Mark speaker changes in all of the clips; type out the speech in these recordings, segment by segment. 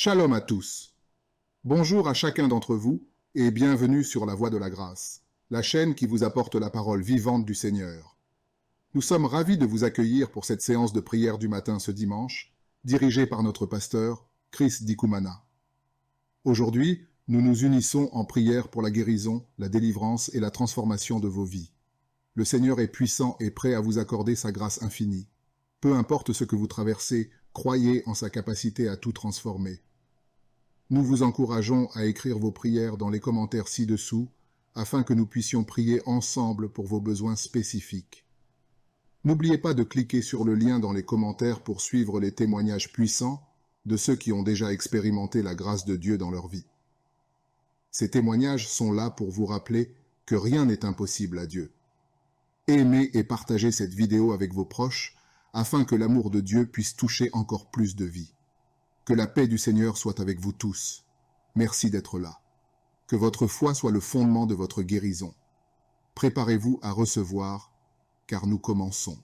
Speaker 1: Shalom à tous. Bonjour à chacun d'entre vous et bienvenue sur la Voie de la Grâce, la chaîne qui vous apporte la parole vivante du Seigneur. Nous sommes ravis de vous accueillir pour cette séance de prière du matin ce dimanche, dirigée par notre pasteur, Chris Dikumana. Aujourd'hui, nous nous unissons en prière pour la guérison, la délivrance et la transformation de vos vies. Le Seigneur est puissant et prêt à vous accorder sa grâce infinie. Peu importe ce que vous traversez, croyez en sa capacité à tout transformer. Nous vous encourageons à écrire vos prières dans les commentaires ci-dessous, afin que nous puissions prier ensemble pour vos besoins spécifiques. N'oubliez pas de cliquer sur le lien dans les commentaires pour suivre les témoignages puissants de ceux qui ont déjà expérimenté la grâce de Dieu dans leur vie. Ces témoignages sont là pour vous rappeler que rien n'est impossible à Dieu. Aimez et partagez cette vidéo avec vos proches, afin que l'amour de Dieu puisse toucher encore plus de vies. Que la paix du Seigneur soit avec vous tous. Merci d'être là. Que votre foi soit le fondement de votre guérison. Préparez-vous à recevoir, car nous commençons.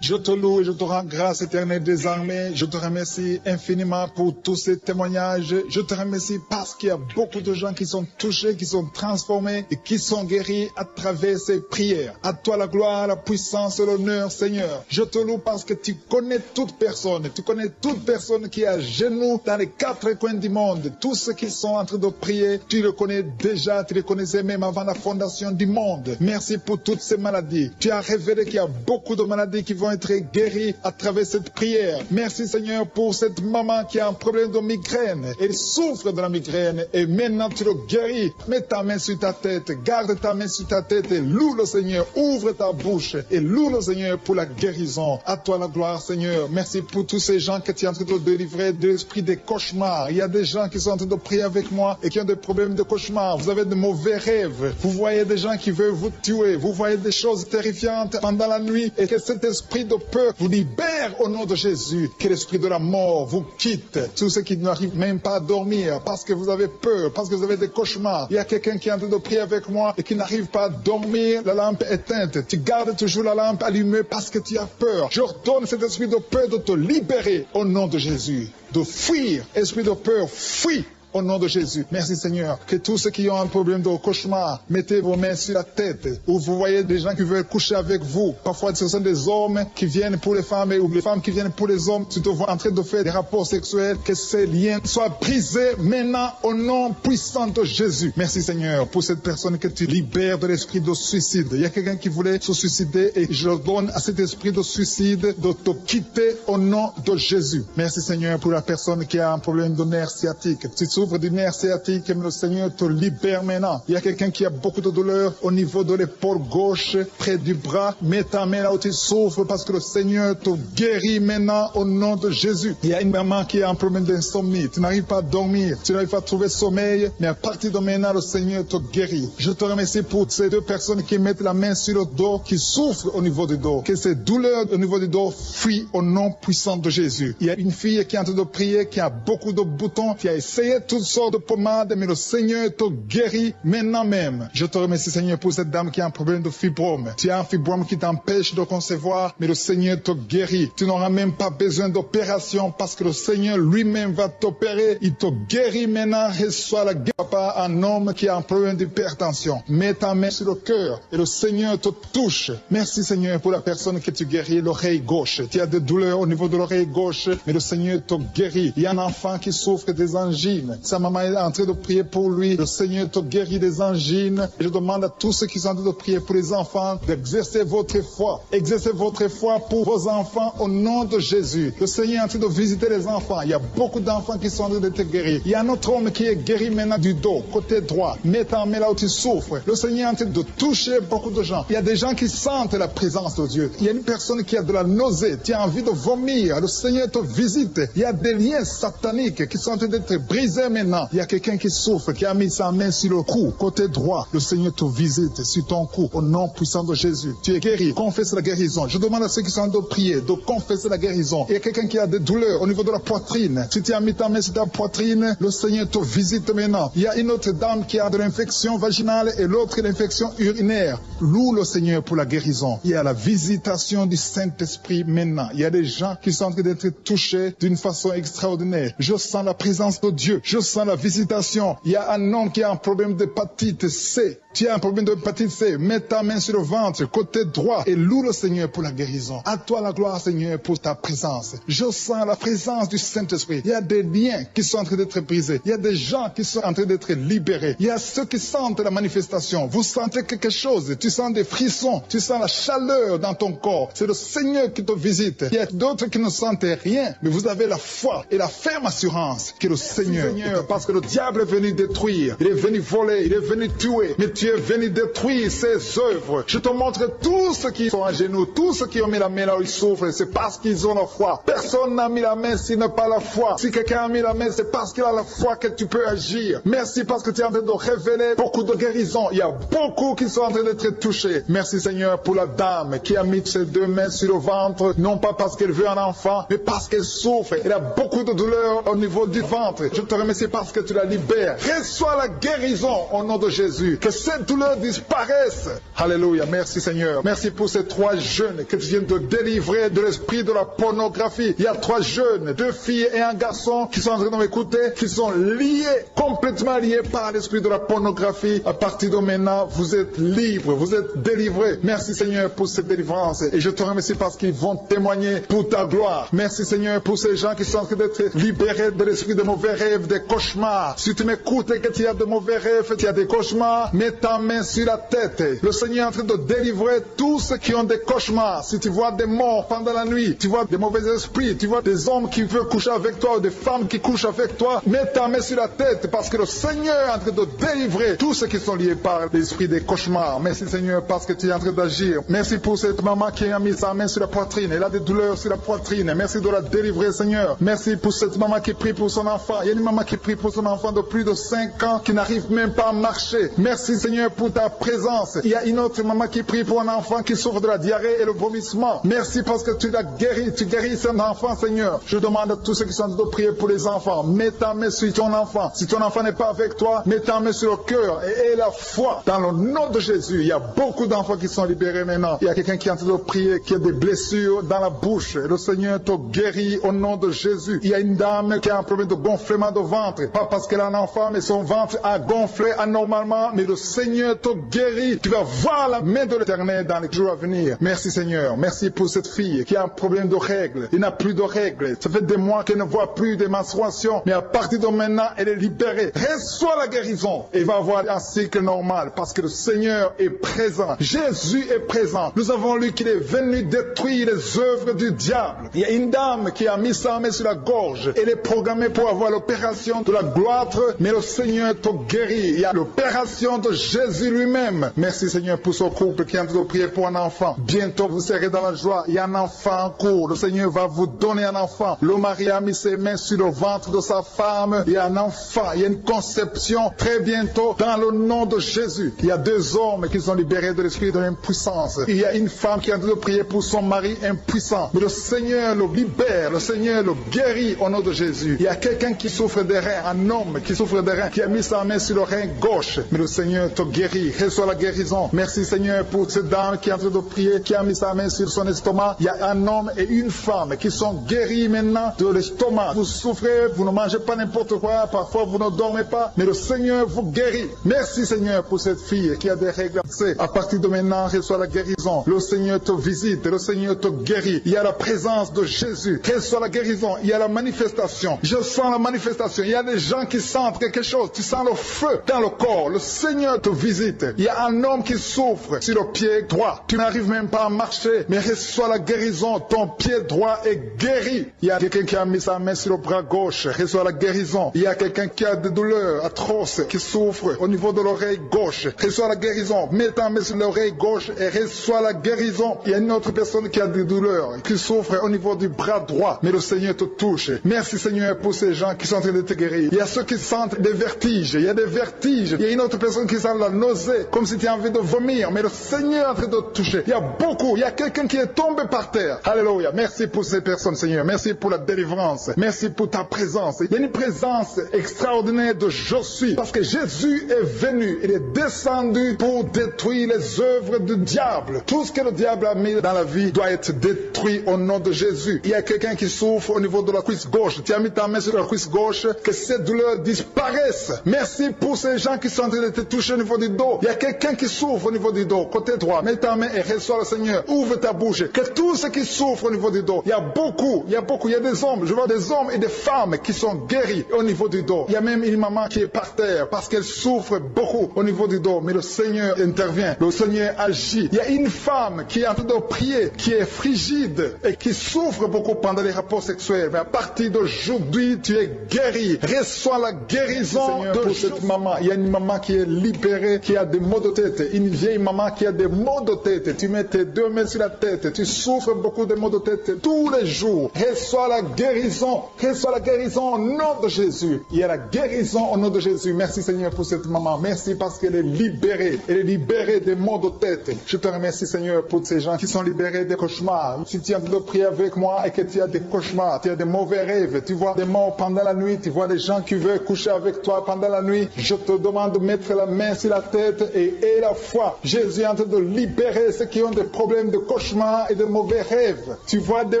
Speaker 2: Je te loue et je te rends grâce éternelle des armées. Je te remercie infiniment pour tous ces témoignages. Je te remercie parce qu'il y a beaucoup de gens qui sont touchés, qui sont transformés et qui sont guéris à travers ces prières. À toi la gloire, la puissance et l'honneur, Seigneur. Je te loue parce que tu connais toute personne. Tu connais toute personne qui est à genoux dans les quatre coins du monde. Tous ceux qui sont en train de prier, tu le connais déjà. Tu les connaissais même avant la fondation du monde. Merci pour toutes ces maladies. Tu as révélé qu'il y a beaucoup de maladies qui vont être guérie à travers cette prière. Merci Seigneur pour cette maman qui a un problème de migraine. Elle souffre de la migraine et maintenant tu le guéris. Mets ta main sur ta tête, garde ta main sur ta tête et loue le Seigneur. Ouvre ta bouche et loue le Seigneur pour la guérison. À toi la gloire Seigneur. Merci pour tous ces gens que tu es en train de délivrer de l'esprit des cauchemars. Il y a des gens qui sont en train de prier avec moi et qui ont des problèmes de cauchemars. Vous avez de mauvais rêves. Vous voyez des gens qui veulent vous tuer. Vous voyez des choses terrifiantes pendant la nuit et que cet esprit de peur vous libère au nom de Jésus. Que l'esprit de la mort vous quitte. Tous ceux qui n'arrivent même pas à dormir parce que vous avez peur, parce que vous avez des cauchemars. Il y a quelqu'un qui est en train de prier avec moi et qui n'arrive pas à dormir, la lampe éteinte. Tu gardes toujours la lampe allumée parce que tu as peur. J'ordonne cet esprit de peur de te libérer au nom de Jésus. De fuir, esprit de peur, fuis. Au nom de Jésus. Merci Seigneur. Que tous ceux qui ont un problème de cauchemar, mettez vos mains sur la tête. Ou vous voyez des gens qui veulent coucher avec vous. Parfois ce sont des hommes qui viennent pour les femmes ou les femmes qui viennent pour les hommes. Tu te vois en train de faire des rapports sexuels. Que ces liens soient brisés maintenant au nom puissant de Jésus. Merci Seigneur pour cette personne que tu libères de l'esprit de suicide. Il y a quelqu'un qui voulait se suicider et je donne à cet esprit de suicide de te quitter au nom de Jésus. Merci Seigneur pour la personne qui a un problème de nerf sciatique. Tu souffres du nerf sciatique, mais le Seigneur te libère maintenant. Il y a quelqu'un qui a beaucoup de douleur au niveau de l'épaule gauche, près du bras. Mets ta main là où tu souffres parce que le Seigneur te guérit maintenant au nom de Jésus. Il y a une maman qui a un problème d'insomnie. Tu n'arrives pas à dormir, tu n'arrives pas à trouver sommeil, mais à partir de maintenant, le Seigneur te guérit. Je te remercie pour ces deux personnes qui mettent la main sur le dos, qui souffrent au niveau du dos. Que ces douleurs au niveau du dos fuient au nom puissant de Jésus. Il y a une fille qui est en train de prier, qui a beaucoup de boutons, qui a essayé toutes sortes de pommades, mais le Seigneur te guérit maintenant même. Je te remercie Seigneur pour cette dame qui a un problème de fibrome. Tu as un fibrome qui t'empêche de concevoir, mais le Seigneur te guérit. Tu n'auras même pas besoin d'opération parce que le Seigneur lui-même va t'opérer. Il te guérit maintenant. Reçois la guérison par un homme qui a un problème d'hypertension. Mets ta main sur le cœur et le Seigneur te touche. Merci Seigneur pour la personne que tu guéris, l'oreille gauche. Tu as des douleurs au niveau de l'oreille gauche, mais le Seigneur te guérit. Il y a un enfant qui souffre des angines. Sa maman est en train de prier pour lui. Le Seigneur te guérit des angines. Et je demande à tous ceux qui sont en train de prier pour les enfants d'exercer votre foi. Exercez votre foi pour vos enfants au nom de Jésus. Le Seigneur est en train de visiter les enfants. Il y a beaucoup d'enfants qui sont en train d'être guéris. Il y a un autre homme qui est guéri maintenant du dos, côté droit. Mets ta main là où tu souffres. Le Seigneur est en train de toucher beaucoup de gens. Il y a des gens qui sentent la présence de Dieu. Il y a une personne qui a de la nausée. Tu as envie de vomir. Le Seigneur te visite. Il y a des liens sataniques qui sont en train d'être brisés maintenant. Il y a quelqu'un qui souffre, qui a mis sa main sur le cou, côté droit. Le Seigneur te visite sur ton cou, au nom puissant de Jésus. Tu es guéri. Confesse la guérison. Je demande à ceux qui sont en train de prier de confesser la guérison. Il y a quelqu'un qui a des douleurs au niveau de la poitrine. Si tu as mis ta main sur ta poitrine, le Seigneur te visite maintenant. Il y a une autre dame qui a de l'infection vaginale et l'autre l'infection urinaire. Loue le Seigneur pour la guérison. Il y a la visitation du Saint-Esprit maintenant. Il y a des gens qui sont en train d'être touchés d'une façon extraordinaire. Je sens la présence de Dieu. Je sens la visitation. Il y a un homme qui a un problème d'hépatite C. Tu as un problème d'hépatite C. Mets ta main sur le ventre, côté droit, et loue le Seigneur pour la guérison. À toi la gloire, Seigneur, pour ta présence. Je sens la présence du Saint-Esprit. Il y a des liens qui sont en train d'être brisés. Il y a des gens qui sont en train d'être libérés. Il y a ceux qui sentent la manifestation. Vous sentez quelque chose. Tu sens des frissons. Tu sens la chaleur dans ton corps. C'est le Seigneur qui te visite. Il y a d'autres qui ne sentent rien, mais vous avez la foi et la ferme assurance que le Seigneur, parce que le diable est venu détruire. Il est venu voler. Il est venu tuer. Mais tu es venu détruire ses œuvres. Je te montre tous ceux qui sont à genoux, tous ceux qui ont mis la main là où ils souffrent, c'est parce qu'ils ont la foi. Personne n'a mis la main s'il n'a pas la foi. Si quelqu'un a mis la main, c'est parce qu'il a la foi que tu peux agir. Merci parce que tu es en train de révéler beaucoup de guérisons. Il y a beaucoup qui sont en train d'être touchés. Merci Seigneur pour la dame qui a mis ses deux mains sur le ventre, non pas parce qu'elle veut un enfant, mais parce qu'elle souffre. Elle a beaucoup de douleur au niveau du ventre. Je te remercie parce que tu la libères. Reçois la guérison au nom de Jésus. Que cette douleur disparaisse. Alléluia. Merci Seigneur. Merci pour ces 3 jeunes que tu viens de délivrer de l'esprit de la pornographie. Il y a 3 jeunes, 2 filles et un garçon qui sont en train de m'écouter, qui sont liés, complètement liés par l'esprit de la pornographie. À partir de maintenant, vous êtes libres, vous êtes délivrés. Merci Seigneur pour cette délivrance. Et je te remercie parce qu'ils vont témoigner pour ta gloire. Merci Seigneur pour ces gens qui sont en train d'être libérés de l'esprit de mauvais rêves, des cauchemars. Si tu m'écoutes et que tu as de mauvais rêves, tu as des cauchemars, mets ta main sur la tête. Le Seigneur est en train de délivrer tous ceux qui ont des cauchemars. Si tu vois des morts pendant la nuit, tu vois des mauvais esprits, tu vois des hommes qui veulent coucher avec toi ou des femmes qui couchent avec toi, mets ta main sur la tête parce que le Seigneur est en train de délivrer tous ceux qui sont liés par l'esprit des cauchemars. Merci Seigneur parce que tu es en train d'agir. Merci pour cette maman qui a mis sa main sur la poitrine. Elle a des douleurs sur la poitrine. Merci de la délivrer Seigneur. Merci pour cette maman qui prie pour son enfant. Il y a une maman qui prie pour son enfant de plus de 5 ans qui n'arrive même pas à marcher. Merci Seigneur pour ta présence. Il y a une autre maman qui prie pour un enfant qui souffre de la diarrhée et le vomissement. Merci parce que tu l'as guéri. Tu guéris cet enfant Seigneur. Je demande à tous ceux qui sont en train de prier pour les enfants. Mets ta main sur ton enfant. Si ton enfant n'est pas avec toi, mets ta main sur le cœur et aie la foi. Dans le nom de Jésus, il y a beaucoup d'enfants qui sont libérés maintenant. Il y a quelqu'un qui est en train de prier, qui a des blessures dans la bouche. Le Seigneur te guérit au nom de Jésus. Il y a une dame qui a un problème de gonflement de ventre. Pas parce qu'elle a un enfant, mais son ventre a gonflé anormalement. Mais le Seigneur te guérit. Tu vas voir la main de l'Éternel dans les jours à venir. Merci Seigneur. Merci pour cette fille qui a un problème de règles. Il n'a plus de règles. Ça fait des mois qu'elle ne voit plus de menstruation. Mais à partir de maintenant, elle est libérée. Reçois la guérison. Et va avoir un cycle normal parce que le Seigneur est présent. Jésus est présent. Nous avons lu qu'il est venu détruire les œuvres du diable. Il y a une dame qui a mis sa main sur la gorge. Elle est programmée pour avoir l'opération de la gloire, mais le Seigneur te guérit. Il y a l'opération de Jésus lui-même. Merci Seigneur pour ce couple qui est en train de prier pour un enfant. Bientôt vous serez dans la joie. Il y a un enfant en cours. Le Seigneur va vous donner un enfant. Le mari a mis ses mains sur le ventre de sa femme. Il y a un enfant. Il y a une conception très bientôt dans le nom de Jésus. Il y a 2 hommes qui sont libérés de l'esprit de l'impuissance. Il y a une femme qui est en train de prier pour son mari impuissant. Mais le Seigneur le libère. Le Seigneur le guérit au nom de Jésus. Il y a quelqu'un qui souffre des reins. Un homme qui souffre des reins. Qui a mis sa main sur le rein gauche. Mais le Seigneur te guérit. Reçois la guérison. Merci Seigneur pour cette dame qui est en train de prier. Qui a mis sa main sur son estomac. Il y a un homme et une femme qui sont guéris maintenant de l'estomac. Vous souffrez. Vous ne mangez pas n'importe quoi. Parfois vous ne dormez pas. Mais le Seigneur vous guérit. Merci Seigneur pour cette fille qui a des règles. À partir de maintenant, reçois la guérison. Le Seigneur te visite. Le Seigneur te guérit. Il y a la présence de Jésus. Reçois la guérison. Il y a la manifestation. Je sens la manifestation. Il y a des gens qui sentent quelque chose. Tu sens le feu dans le corps. Le Seigneur te visite. Il y a un homme qui souffre sur le pied droit. Tu n'arrives même pas à marcher. Mais reçois la guérison. Ton pied droit est guéri. Il y a quelqu'un qui a mis sa main sur le bras gauche. Reçois la guérison. Il y a quelqu'un qui a des douleurs atroces, qui souffre au niveau de l'oreille gauche. Reçois la guérison. Mets ta main sur l'oreille gauche et reçois la guérison. Il y a une autre personne qui a des douleurs, qui souffre au niveau du bras droit. Mais le Seigneur te touche. Merci Seigneur pour ces gens qui sont en train d'être d'être guéri. Il y a ceux qui sentent des vertiges. Il y a des vertiges. Il y a une autre personne qui sent la nausée, comme si tu as envie de vomir. Mais le Seigneur est en train de te toucher. Il y a beaucoup. Il y a quelqu'un qui est tombé par terre. Alléluia. Merci pour ces personnes, Seigneur. Merci pour la délivrance. Merci pour ta présence. Il y a une présence extraordinaire de je suis. Parce que Jésus est venu. Il est descendu pour détruire les œuvres du diable. Tout ce que le diable a mis dans la vie doit être détruit au nom de Jésus. Il y a quelqu'un qui souffre au niveau de la cuisse gauche. Tu as mis ta main sur la cuisse gauche. Que cette douleur disparaisse. Merci pour ces gens qui sont en train de te toucher au niveau du dos. Il y a quelqu'un qui souffre au niveau du dos. Côté droit. Mets ta main et reçois le Seigneur. Ouvre ta bouche. Que tous ceux qui souffrent au niveau du dos. Il y a beaucoup. Il y a des hommes. Je vois des hommes et des femmes qui sont guéris au niveau du dos. Il y a même une maman qui est par terre parce qu'elle souffre beaucoup au niveau du dos. Mais le Seigneur intervient. Le Seigneur agit. Il y a une femme qui est en train de prier, qui est frigide et qui souffre beaucoup pendant les rapports sexuels. Mais à partir d'aujourd'hui, tu es guéri. Reçois la guérison de cette maman. Il y a une maman qui est libérée, qui a des maux de tête. Une vieille maman qui a des maux de tête. Tu mets tes deux mains sur la tête. Tu souffres beaucoup de maux de tête tous les jours. Reçois la guérison. Reçois la guérison au nom de Jésus. Il y a la guérison au nom de Jésus. Merci Seigneur pour cette maman. Merci parce qu'elle est libérée. Elle est libérée des maux de tête. Je te remercie Seigneur pour ces gens qui sont libérés des cauchemars. Si tu as de prier avec moi et que tu as des cauchemars, tu as des mauvais rêves, tu vois des morts pendant la nuit, tu vois des gens qui veulent coucher avec toi pendant la nuit, je te demande de mettre la main sur la tête et la foi. Jésus est en train de libérer ceux qui ont des problèmes de cauchemars et de mauvais rêves. Tu vois des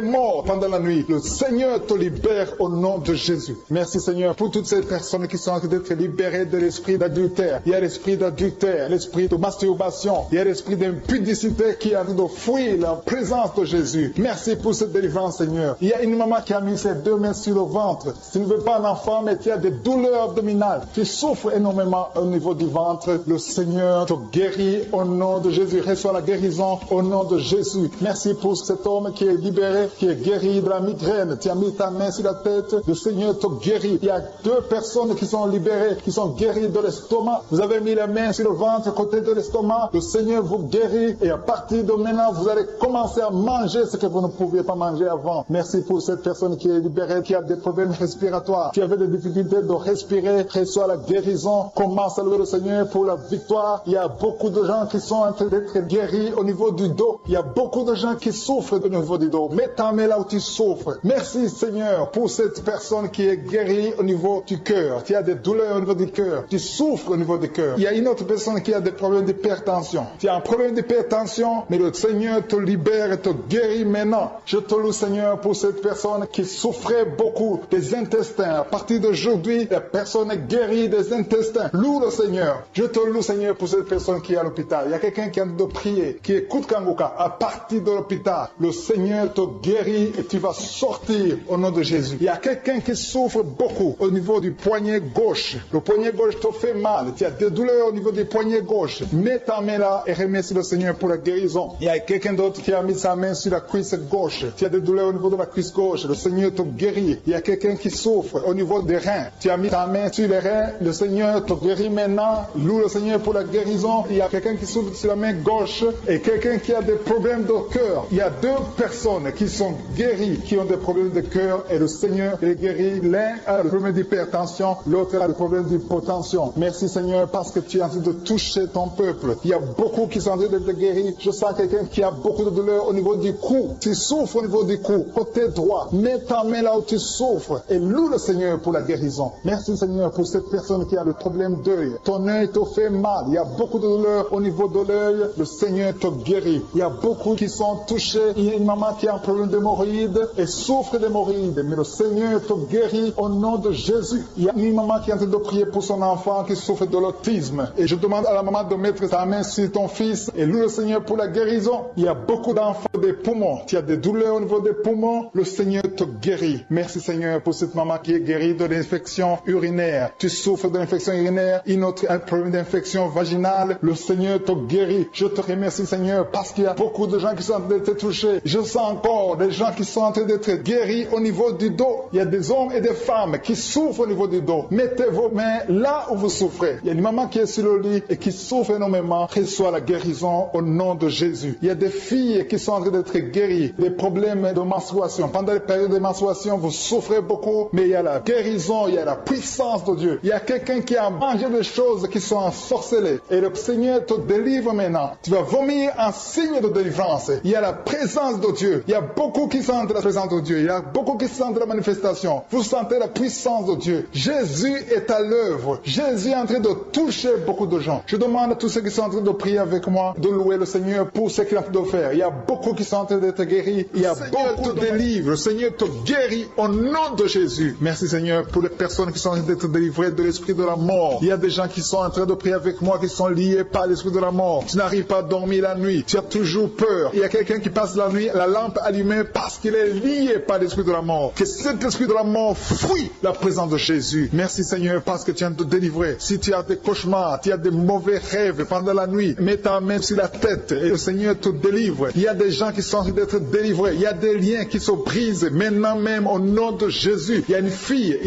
Speaker 2: morts pendant la nuit. Le Seigneur te libère au nom de Jésus. Merci Seigneur pour toutes ces personnes qui sont en train d'être libérées de l'esprit d'adultère. Il y a l'esprit d'adultère, l'esprit de masturbation, il y a l'esprit d'impudicité qui est en train de fuir la présence de Jésus. Merci pour cette délivrance Seigneur. Il y a une maman qui a mis ses deux mains sur le ventre. Tu ne veux pas un enfant mais tu as des douleurs abdominales. Tu souffres énormément au niveau du ventre. Le Seigneur te guérit au nom de Jésus. Reçois la guérison au nom de Jésus. Merci pour cet homme qui est libéré, qui est guéri de la migraine. Tu as mis ta main sur la tête. Le Seigneur te guérit. Il y a deux personnes qui sont libérées, qui sont guéries de l'estomac. Vous avez mis la main sur le ventre, côté de l'estomac. Le Seigneur vous guérit et à partir de maintenant, vous allez commencer à manger ce que vous ne pouviez pas manger avant. Merci pour cette personne qui est libérée, qui a des problèmes respiratoires, qui avait des difficultés de respirer. Reçois la guérison. Commence à louer le Seigneur pour la victoire. Il y a beaucoup de gens qui sont en train d'être guéris au niveau du dos. Il y a beaucoup de gens qui souffrent au niveau du dos. Mets ta main là où tu souffres. Merci Seigneur pour cette personne qui est guérie au niveau du cœur. Tu as des douleurs au niveau du cœur. Tu souffres au niveau du cœur. Il y a une autre personne qui a des problèmes d'hypertension. Tu as un problème d'hypertension, mais le Seigneur te libère et te guérit maintenant. Je te loue Seigneur pour cette personne qui souffrait beaucoup des intestins. À partir d'aujourd'hui, la personne est guérie des intestins. Loue le Seigneur. Je te loue Seigneur pour cette personne qui est à l'hôpital. Il y a quelqu'un qui a de prier, qui écoute Kanguka. À partir de l'hôpital, le Seigneur te guérit et tu vas sortir au nom de Jésus. Il y a quelqu'un qui souffre beaucoup au niveau du poignet gauche. Le poignet gauche te fait mal. Tu as des douleurs au niveau du poignet gauche. Mets ta main là et remercie le Seigneur pour la guérison. Il y a quelqu'un d'autre qui a mis sa main sur la cuisse gauche. Tu as des douleurs au niveau de la cuisse gauche. Le Seigneur te guérit. Il y a quelqu'un qui souffre au niveau des reins. Tu as mis ta main sur les reins. Le Seigneur te guérit maintenant. Loue le Seigneur pour la guérison. Il y a quelqu'un qui souffre sur la main gauche et quelqu'un qui a des problèmes de cœur. Il y a deux personnes qui sont guéries, qui ont des problèmes de cœur et le Seigneur les guérit. L'un a le problème d'hypertension, l'autre a le problème d'hypotension. Merci Seigneur parce que tu es en train de toucher ton peuple. Il y a beaucoup qui sont en train d'être guéris. Je sens quelqu'un qui a beaucoup de douleur au niveau du cou. Tu souffres au niveau du cou, côté droit. Mets ta main là où tu souffres et loue le Seigneur pour la guérison. Merci Seigneur pour cette personne qui a le problème d'œil. Ton œil te fait mal. Il y a beaucoup de douleur au niveau de l'œil. Le Seigneur te guérit. Il y a beaucoup qui sont touchés. Il y a une maman qui a un problème d'hémorroïdes et souffre d'hémorroïdes. Mais le Seigneur te guérit au nom de Jésus. Il y a une maman qui est en train de prier pour son enfant qui souffre de l'autisme. Et je demande à la maman de mettre sa main sur ton fils et loue le Seigneur pour la guérison. Il y a beaucoup d'enfants des poumons. Tu as des douleurs au niveau des poumons. Le Seigneur te guérit. Merci Seigneur pour cette maman qui est guérie de l'infection urinaire. Tu souffres de l'infection urinaire. Une autre a un problème d'infection vaginale. Le Seigneur te guérit. Je te remercie Seigneur parce qu'il y a beaucoup de gens qui sont en train d'être touchés. Je sens encore des gens qui sont en train d'être guéris au niveau du dos. Il y a des hommes et des femmes qui souffrent au niveau du dos. Mettez vos mains là où vous souffrez. Il y a une maman qui est sur le lit et qui souffre énormément. Reçois la guérison au nom de Jésus. Il y a des filles qui sont en train d'être guéries des problèmes de menstruation. Pendant les périodes de menstruation, vous souffrez beaucoup, mais il y a la guérison guérison, il y a la puissance de Dieu. Il y a quelqu'un qui a mangé des choses qui sont ensorcelées. Et le Seigneur te délivre maintenant. Tu vas vomir un signe de délivrance. Il y a la présence de Dieu. Il y a beaucoup qui sentent la présence de Dieu. Il y a beaucoup qui sentent la manifestation. Vous sentez la puissance de Dieu. Jésus est à l'œuvre. Jésus est en train de toucher beaucoup de gens. Je demande à tous ceux qui sont en train de prier avec moi de louer le Seigneur pour ce qu'il a fait de faire. Il y a beaucoup qui sont en train d'être guéris. Il y a beaucoup de délivre. Le Seigneur te guérit au nom de Jésus. Merci Seigneur pour les personnes qui sont en train d'être délivrées de l'esprit de la mort. Il y a des gens qui sont en train de prier avec moi qui sont liés par l'esprit de la mort. Tu n'arrives pas à dormir la nuit. Tu as toujours peur. Il y a quelqu'un qui passe la nuit, la lampe allumée parce qu'il est lié par l'esprit de la mort. Que cet esprit de la mort fuit la présence de Jésus. Merci Seigneur parce que tu viens de te délivrer. Si tu as des cauchemars, tu as des mauvais rêves pendant la nuit, mets ta main sur la tête et le Seigneur te délivre. Il y a des gens qui sont en train d'être délivrés. Il y a des liens qui se brisent maintenant même au nom de Jésus. Il y a une fille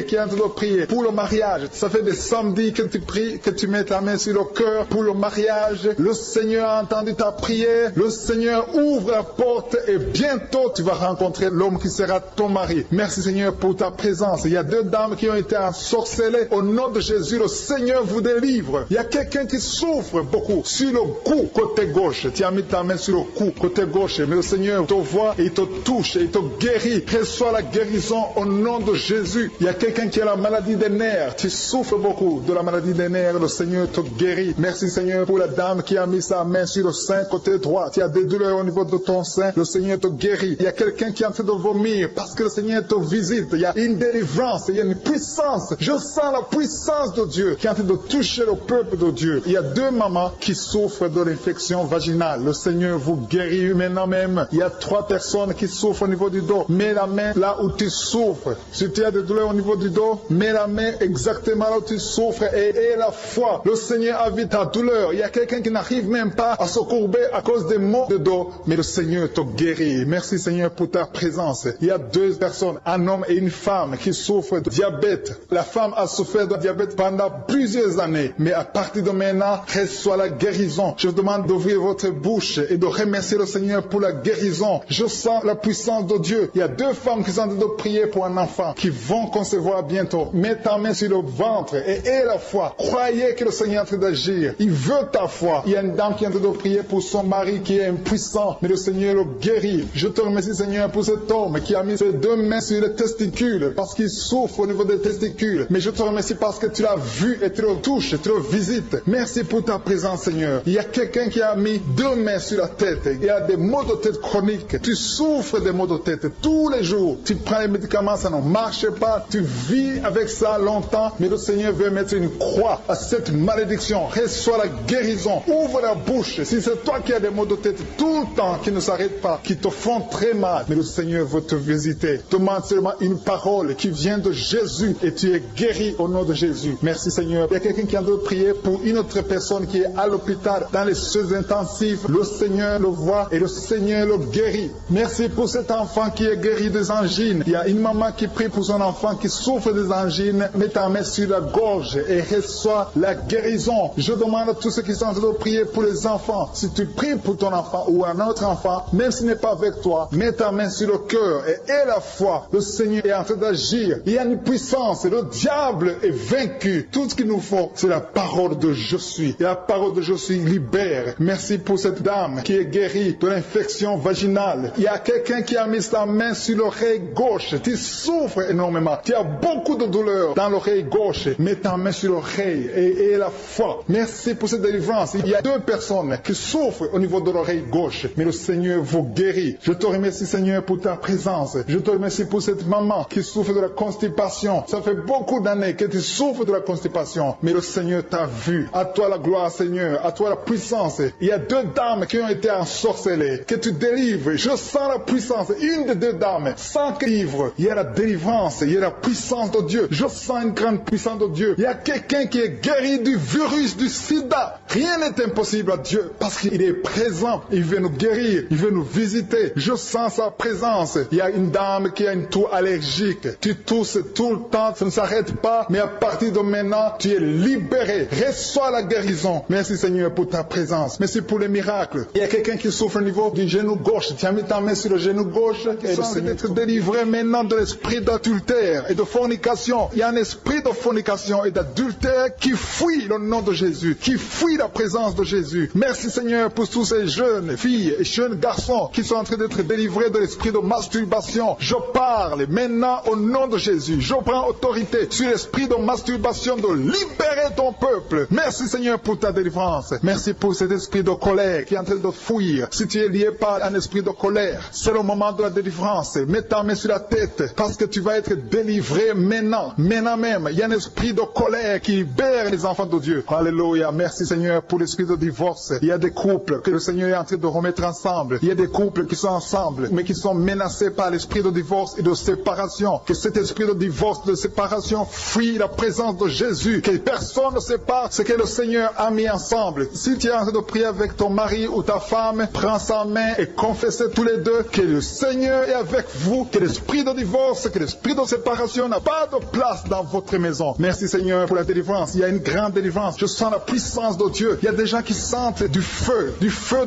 Speaker 2: qui est en train de prier pour le mariage. Ça fait des samedis que tu pries, que tu mets ta main sur le cœur pour le mariage. Le Seigneur a entendu ta prière. Le Seigneur ouvre la porte et bientôt tu vas rencontrer l'homme qui sera ton mari. Merci Seigneur pour ta présence. Il y a deux dames qui ont été ensorcelées. Au nom de Jésus, le Seigneur vous délivre. Il y a quelqu'un qui souffre beaucoup sur le cou, côté gauche. Tu as mis ta main sur le cou, côté gauche. Mais le Seigneur te voit et il te touche et il te guérit. Reçois la guérison au nom de Jésus. Il y a quelqu'un qui a la maladie des nerfs. Tu souffres beaucoup de la maladie des nerfs. Le Seigneur te guérit. Merci Seigneur pour la dame qui a mis sa main sur le sein côté droit. Tu as des douleurs au niveau de ton sein. Le Seigneur te guérit. Il y a quelqu'un qui est en train de vomir parce que le Seigneur te visite. Il y a une délivrance. Il y a une puissance. Je sens la puissance de Dieu qui est en train de toucher le peuple de Dieu. Il y a deux mamans qui souffrent de l'infection vaginale. Le Seigneur vous guérit maintenant même. Il y a 3 personnes qui souffrent au niveau du dos. Mets la main là où tu souffres. Si tu as des douleurs au niveau du dos, mets la main exactement là où tu souffres et aie la foi. Le Seigneur a vu ta douleur. Il y a quelqu'un qui n'arrive même pas à se courber à cause des maux de dos, mais le Seigneur te guérit. Merci Seigneur pour ta présence. Il y a 2 personnes, un homme et une femme qui souffrent de diabète. La femme a souffert de diabète pendant plusieurs années, mais à partir de maintenant, reçoit la guérison. Je vous demande d'ouvrir votre bouche et de remercier le Seigneur pour la guérison. Je sens la puissance de Dieu. Il y a 2 femmes qui sont en train de prier pour un enfant qui vont concevoir bientôt. Mets ta main sur le ventre et aie la foi. Croyez que le Seigneur est en train d'agir. Il veut ta foi. Il y a une dame qui est en train de prier pour son mari qui est impuissant, mais le Seigneur le guérit. Je te remercie Seigneur pour cet homme qui a mis ses 2 mains sur les testicules parce qu'il souffre au niveau des testicules. Mais je te remercie parce que tu l'as vu et tu le touches, tu le visites. Merci pour ta présence Seigneur. Il y a quelqu'un qui a mis 2 mains sur la tête. Il y a des maux de tête chroniques. Tu souffres des maux de tête tous les jours. Tu prends les médicaments, ça ne marche pas. Tu vis avec ça longtemps, mais le Seigneur veut mettre une croix à cette malédiction. Reçois la guérison. Ouvre la bouche. Si c'est toi qui as des maux de tête tout le temps, qui ne s'arrêtent pas, qui te font très mal, mais le Seigneur veut te visiter. Demande seulement une parole qui vient de Jésus et tu es guéri au nom de Jésus. Merci Seigneur. Il y a quelqu'un qui a de prier pour une autre personne qui est à l'hôpital dans les soins intensifs. Le Seigneur le voit et le Seigneur le guérit. Merci pour cet enfant qui est guéri des angines. Il y a une maman qui prie pour son enfant qui souffre des angines. Mets ta main sur la gorge et reçois la guérison. Je demande à tous ceux qui sont en train de prier pour les enfants. Si tu pries pour ton enfant ou un autre enfant, même s'il n'est pas avec toi, mets ta main sur le cœur et aie la foi. Le Seigneur est en train d'agir. Il y a une puissance. Le diable est vaincu. Tout ce qu'il nous faut, c'est la parole de je suis. Et la parole de je suis libère. Merci pour cette dame qui est guérie de l'infection vaginale. Il y a quelqu'un qui a mis sa main sur l'oreille gauche. Tu souffres énormément. Tu as beaucoup de douleur dans l'oreille gauche. Mets ta main sur l'oreille et aie la foi. Merci pour cette délivrance. Il y a 2 personnes qui souffrent au niveau de l'oreille gauche. Mais le Seigneur vous guérit. Je te remercie Seigneur pour ta présence. Je te remercie pour cette maman qui souffre de la constipation. Ça fait beaucoup d'années que tu souffres de la constipation. Mais le Seigneur t'a vu. À toi la gloire Seigneur. À toi la puissance. Il y a 2 dames qui ont été ensorcelées. Que tu délivres. Je sens la puissance. Une des 2 dames. Sans que livre. Il y a la délivrance. Il y a la puissance de Dieu. Je sens une grande puissance de Dieu. Il y a quelqu'un qui est guéri du virus du sida. Rien n'est impossible à Dieu parce qu'il est présent. Il veut nous guérir. Il veut nous visiter. Je sens sa présence. Il y a une dame qui a une toux allergique. Tu tousses tout le temps. Ça ne s'arrête pas. Mais à partir de maintenant, tu es libéré. Reçois la guérison. Merci Seigneur pour ta présence. Merci pour les miracles. Il y a quelqu'un qui souffre au niveau du genou gauche. Tu as mis ta main sur le genou gauche. Et le Seigneur te délivrer maintenant de l'esprit d'adultère. d'adultère et de fornication. Il y a un esprit de fornication et d'adultère qui fuit le nom de Jésus, qui fuit la présence de Jésus. Merci Seigneur pour tous ces jeunes filles et jeunes garçons qui sont en train d'être délivrés de l'esprit de masturbation. Je parle maintenant au nom de Jésus. Je prends autorité sur l'esprit de masturbation de libérer ton peuple. Merci Seigneur pour ta délivrance. Merci pour cet esprit de colère qui est en train de fuir. Si tu es lié par un esprit de colère, c'est le moment de la délivrance. Mets ta main sur la tête parce que tu vas être délivré maintenant. Maintenant même, il y a un esprit de colère qui libère les enfants de Dieu. Alléluia. Merci Seigneur pour l'esprit de divorce. Il y a des couples que le Seigneur est en train de remettre ensemble. Il y a des couples qui sont ensemble mais qui sont menacés par l'esprit de divorce et de séparation. Que cet esprit de divorce, de séparation fuit la présence de Jésus. Que personne ne sépare ce que le Seigneur a mis ensemble. Si tu es en train de prier avec ton mari ou ta femme, prends sa main et confessez tous les deux que le Seigneur est avec vous, que l'esprit de divorce, que l'esprit de séparation n'a pas de place dans votre maison. Merci Seigneur pour la délivrance. Il y a une grande délivrance. Je sens la puissance de Dieu. Il y a des gens qui sentent du feu